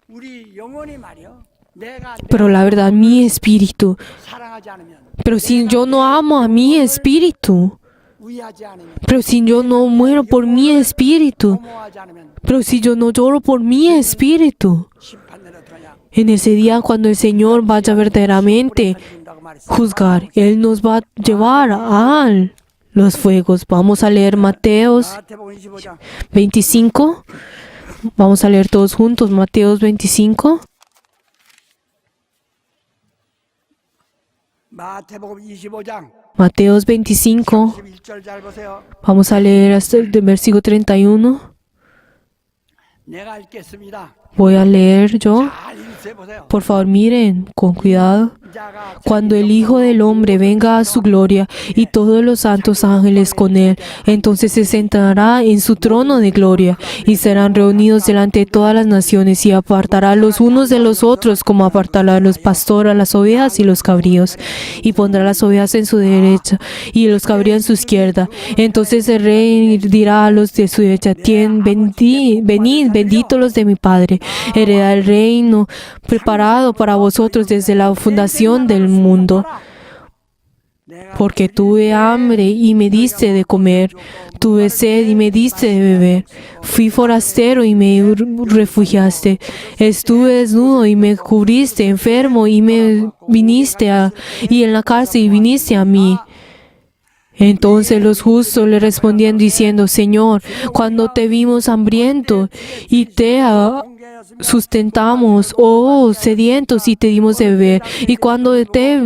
우리 영혼이 말이요. 내가 Pero la verdad, mi espíritu. 사랑하지 않으면, Pero si yo no amo a mi espíritu, 위하지 않으면, pero si yo no muero por mi espíritu, 고모하지 않으면 pero si yo no lloro por mi espíritu, 심판 내려드냐. en ese día cuando el Señor vaya verdaderamente 준다고 말했어요. juzgar, Él nos va a llevar a los fuegos. Vamos a leer Mateos 마태복음 25장 25. Vamos a leer todos juntos Mateos 25. 마태복음 25장 Mateos 25. 11절 잘 보세요. Vamos a leer hasta el versículo 31. 내가 읽겠습니다. Voy a leer yo. 잘 읽으세요. 보세요. Por favor, miren con cuidado. 자가 Cuando el Hijo del Hombre venga a su gloria y todos los santos ángeles con él, entonces se sentará en su trono de gloria y serán reunidos delante de todas las naciones y apartará los unos de los otros como apartará los pastores a las ovejas y los cabríos y pondrá las ovejas en su derecha y los cabríos en su izquierda. Entonces el rey dirá a los de su derecha: venid, benditos los de mi Padre, heredad el reino preparado para vosotros desde la fundación del mundo. Porque tuve hambre y me diste de comer, tuve sed y me diste de beber, fui forastero y me refugiaste, estuve desnudo y me cubriste, enfermo y me viniste y en la cárcel y viniste a mí. Entonces los justos le respondían diciendo: Señor, cuando te vimos hambriento y te sustentamos, o sedientos y te dimos de beber, y cuando te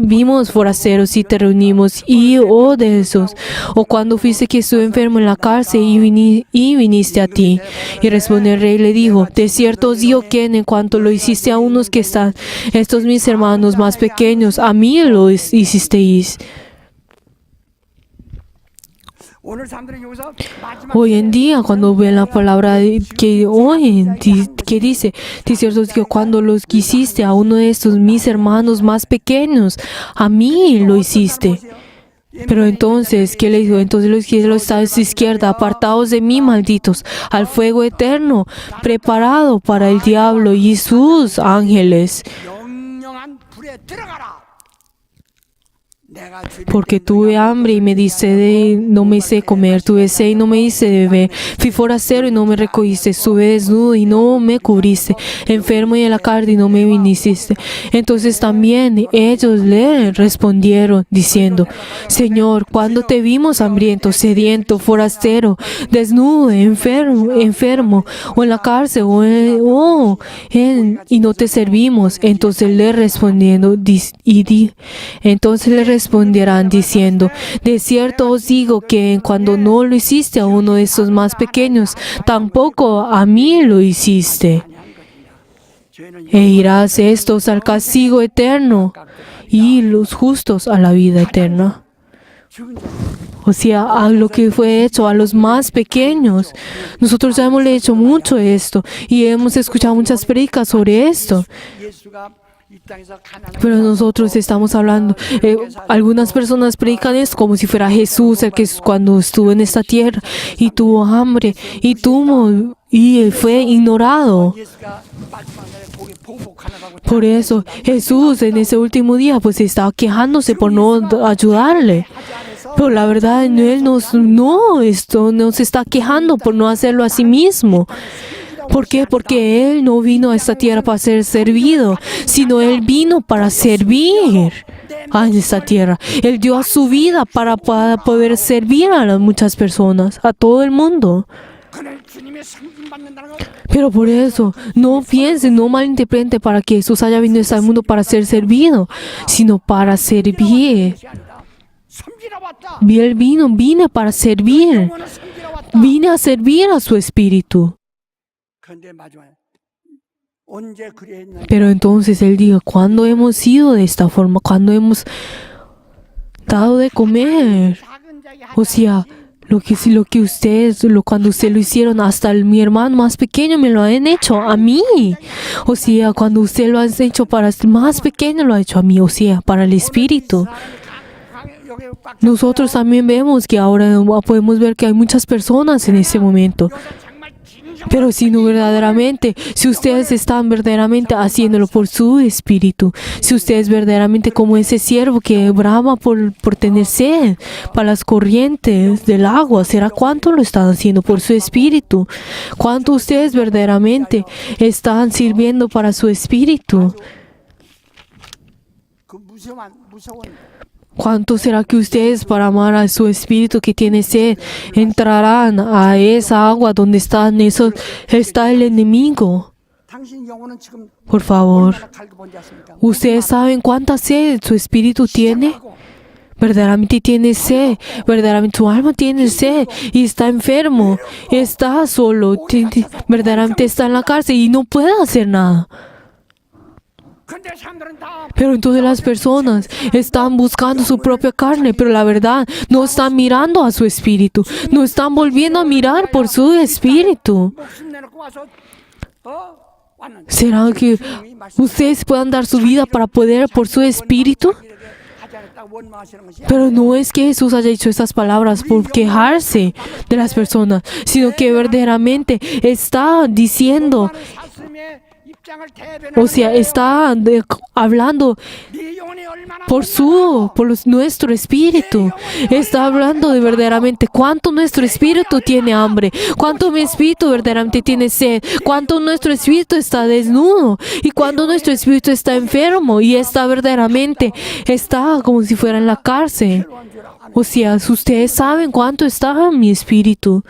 vimos forasteros y te reunimos, y de esos, o cuando fuiste que estuve enfermo en la cárcel y viniste a ti. Y respondió el rey y le dijo: de cierto os digo que en cuanto lo hiciste a unos que están, estos mis hermanos más pequeños, a mí lo hicisteis. Hoy en día, cuando ven la palabra que oyen, que dice, de cierto os digo, cuando los quisiste a uno de estos mis hermanos más pequeños, a mí lo hiciste. Pero entonces, ¿qué le dijo? Entonces los que estaban a su izquierda, apartaos de mí, malditos, al fuego eterno, preparado para el diablo y sus ángeles. Porque tuve hambre y me diste no me hice comer, tuve sed y no me hice beber, fui forastero y no me recogiste, estuve desnudo y no me cubriste, enfermo y en la cárcel y no me viniste. Entonces también ellos le respondieron diciendo: Señor, cuando te vimos hambriento, sediento, forastero, desnudo, enfermo, o en la cárcel, y no te servimos. Entonces le responderán diciendo: de cierto os digo que cuando no lo hiciste a uno de estos más pequeños, tampoco a mí lo hiciste. E irás estos al castigo eterno y los justos a la vida eterna. O sea, a lo que fue hecho a los más pequeños. Nosotros ya hemos hecho mucho esto y hemos escuchado muchas predicas sobre esto. Pero nosotros estamos hablando, algunas personas predican esto como si fuera Jesús, el que cuando estuvo en esta tierra y tuvo hambre y fue ignorado. Por eso Jesús en ese último día pues estaba quejándose por no ayudarle. Pero la verdad Él no se está quejando por no hacerlo a sí mismo. ¿Por qué? Porque Él no vino a esta tierra para ser servido, sino Él vino para servir a esta tierra. Él dio a su vida para poder servir a las muchas personas, a todo el mundo. Pero por eso, no piensen, no malinterpreten para que Jesús haya venido a este mundo para ser servido, sino para servir. Él vine para servir. Vine a servir a su Espíritu. Pero entonces Él dijo: ¿cuándo hemos sido de esta forma? ¿Cuándo hemos dado de comer? O sea, cuando ustedes lo hicieron, hasta mi hermano más pequeño me lo han hecho a mí. O sea, cuando usted lo ha hecho para el más pequeño, lo ha hecho a mí. O sea, para el Espíritu. Nosotros también vemos que ahora podemos ver que hay muchas personas en ese momento. Pero si ustedes están verdaderamente haciéndolo por su Espíritu, si ustedes verdaderamente como ese siervo que brama por tener sed para las corrientes del agua, ¿será cuánto lo están haciendo por su Espíritu? ¿Cuánto ustedes verdaderamente están sirviendo para su Espíritu? ¿Cuánto será que ustedes, para amar a su espíritu que tiene sed, entrarán a esa agua donde está el enemigo? Por favor, ¿ustedes saben cuánta sed su espíritu tiene? Verdaderamente tiene sed, verdaderamente su alma tiene sed y está enfermo, está solo, verdaderamente está en la cárcel y no puede hacer nada. Pero entonces las personas están buscando su propia carne, pero la verdad no están mirando a su espíritu, no están volviendo a mirar por su espíritu. ¿Será que ustedes puedan dar su vida para poder por su espíritu? Pero no es que Jesús haya dicho estas palabras por quejarse de las personas, sino que verdaderamente está diciendo, o sea, está hablando nuestro espíritu. Está hablando de verdaderamente cuánto nuestro espíritu tiene hambre, cuánto mi espíritu verdaderamente tiene sed, cuánto nuestro espíritu está desnudo y cuánto nuestro espíritu está enfermo y está verdaderamente, está como si fuera en la cárcel. O sea, si ustedes saben cuánto está mi espíritu.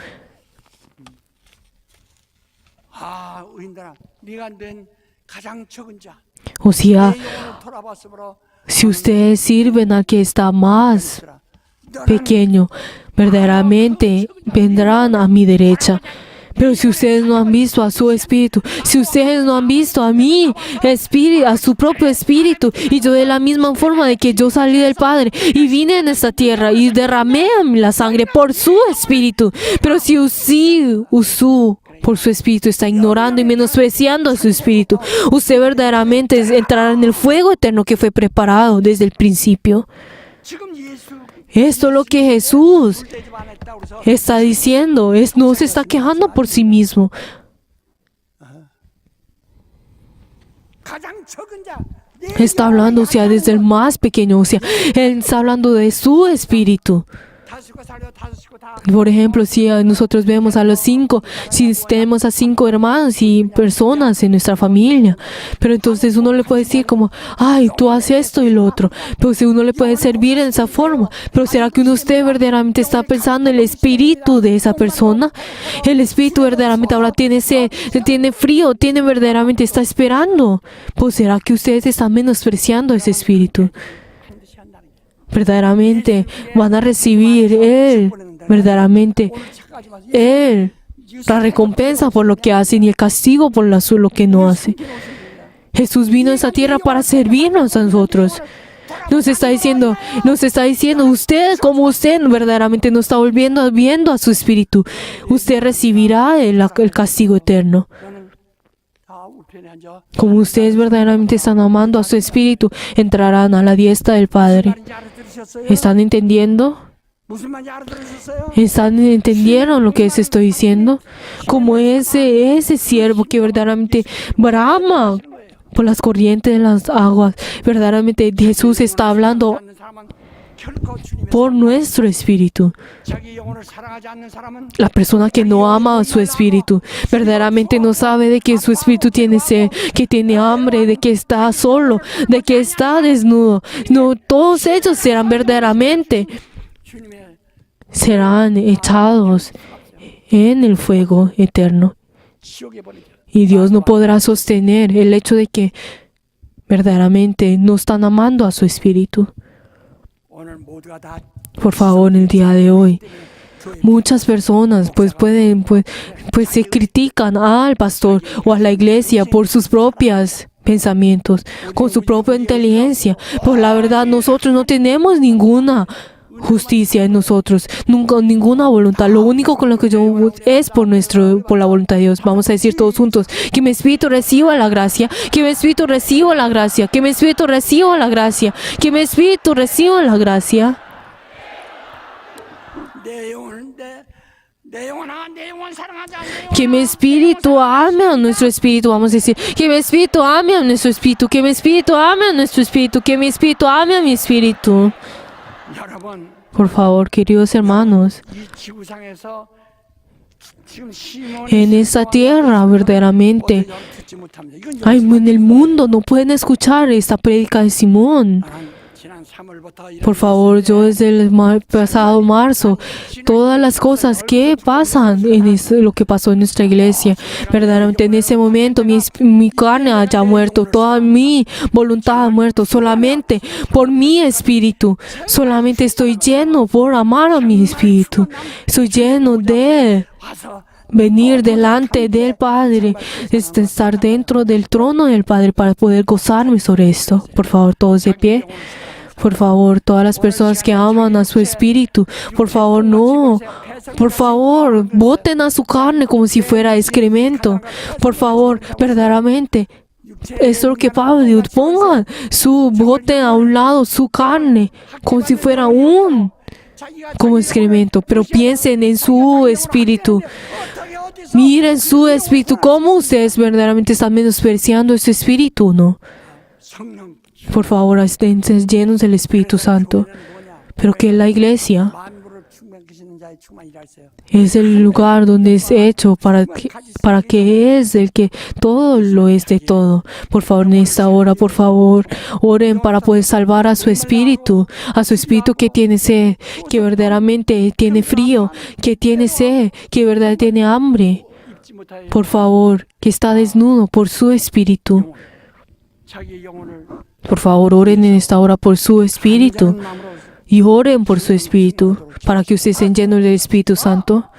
아, 의인들아, 네가 낸 가장 적은 자. O sea, 내 영혼을 돌아봤으므로 si ustedes sirven al que está más pequeño, verdaderamente vendrán a mi derecha. Pero si ustedes no han visto a su espíritu, si ustedes no han visto a mi espíritu, a su propio espíritu, y yo de la misma forma de que yo salí del Padre y vine en esta tierra y derramé la sangre por su espíritu, pero si usted por su espíritu está ignorando y menospreciando a su espíritu, usted verdaderamente entrará en el fuego eterno que fue preparado desde el principio. 지금 예수 Esto es lo que Jesús 대접 안 했다 그래서 está diciendo, no se está quejando por sí mismo. 가장 적은 자. 내 Está hablando, o sea, desde el más pequeño, o sea, Él está hablando de su espíritu. 다섯 식구 살려 다섯 식구 다. Por ejemplo, si nosotros vemos a los 5, si tenemos a 5 hermanos y personas en nuestra familia, pero entonces uno le puede decir como, ay, tú haces esto y lo otro, pero si uno le puede servir en esa forma, pero ¿será que usted verdaderamente está pensando en el espíritu de esa persona? El espíritu verdaderamente ahora tiene sed, tiene frío, tiene verdaderamente, está esperando, pues ¿será que ustedes están menospreciando ese espíritu? 반드시 한다는 게. Verdaderamente van a recibir Él, verdaderamente Él, la recompensa por lo que hacen y el castigo por lo que no hacen. Jesús vino a esa tierra para servirnos a nosotros. Nos está diciendo, usted como usted verdaderamente no está volviendo viendo a su espíritu, usted recibirá el castigo eterno. 너는 다 우편에 앉아. Como ustedes verdaderamente están amando a su espíritu, entrarán a la diestra del Padre. 말인지 알아들으셨어요? ¿Están entendiendo? 무슨 말인지 알아들으셨어요? ¿Entendieron lo que les estoy diciendo? Como ese siervo que verdaderamente brama por las corrientes de las aguas. Verdaderamente Jesús está hablando 않는 사람은 결코 주님의 por nuestro espíritu. 자기 영혼을 사랑하지 않는 사람은 La persona que no ama a su espíritu, verdaderamente no sabe de que su espíritu tiene sed, que tiene hambre, de que está solo, de que está desnudo. No, todos ellos serán verdaderamente, 주님의 serán echados en el fuego eterno. 지옥에 버리죠. Y Dios no podrá sostener el hecho de que verdaderamente no están amando a su espíritu. 오늘 모두가 다 Por favor, en el día de hoy, muchas personas pues se critican al pastor o a la iglesia por sus propios pensamientos, con su propia inteligencia. Por la verdad, nosotros no tenemos ninguna justicia en nosotros, nunca ninguna voluntad. Lo único con lo que yo es por la voluntad de Dios. Vamos a decir todos juntos: que mi espíritu reciba la gracia, que mi espíritu reciba la gracia, que mi espíritu reciba la gracia, que mi espíritu reciba la gracia. 내 영혼 사랑하지 않는 Que mi espíritu ame a nuestro espíritu. Vamos a decir: que mi espíritu ame a nuestro espíritu, que mi espíritu ame a nuestro espíritu, que mi espíritu ame a mi espíritu. 여러분, Por favor, queridos hermanos, 이 지구상에서 지금 시몬이 en esta tierra verdaderamente 듣지 못합니다. 이건 en el mundo no pueden escuchar esta prédica de Simón. 지난 3월부터 Por favor, yo desde el pasado marzo, todas las cosas que pasan lo que pasó en nuestra iglesia, verdaderamente en ese momento mi carne haya muerto, toda mi voluntad ha muerto, solamente por mi espíritu, solamente estoy lleno por amar a mi espíritu, estoy lleno de 와서 venir delante del Padre, estar dentro del trono del Padre para poder gozarme sobre esto. Por favor, todos de pie. Por favor, todas las personas que aman a su espíritu, por favor, no. Por favor, boten a su carne como si fuera excremento. Por favor, verdaderamente. Esto es lo que Pablo dijo: pongan boten a un lado su carne como si fuera como excremento, pero piensen en su espíritu. Miren su espíritu, cómo ustedes verdaderamente están menospreciando ese espíritu, ¿no? 성령 Por favor, estén llenos del Espíritu Santo. Pero que la iglesia 만물을 충만하시는 자의 충만이라 했어요. es el lugar donde es hecho para que es el que todo lo es de todo. Por favor, en esta hora, por favor, oren para poder salvar a su espíritu que tiene sed, que verdaderamente tiene frío, que tiene sed, que verdaderamente tiene hambre. 입지 못하여 Por favor, que está desnudo por su espíritu. 자기의 영혼을 Por favor, oren en esta hora por su espíritu. 마음으로 Y oren por su espíritu para que ustedes estén llenos del Espíritu Santo.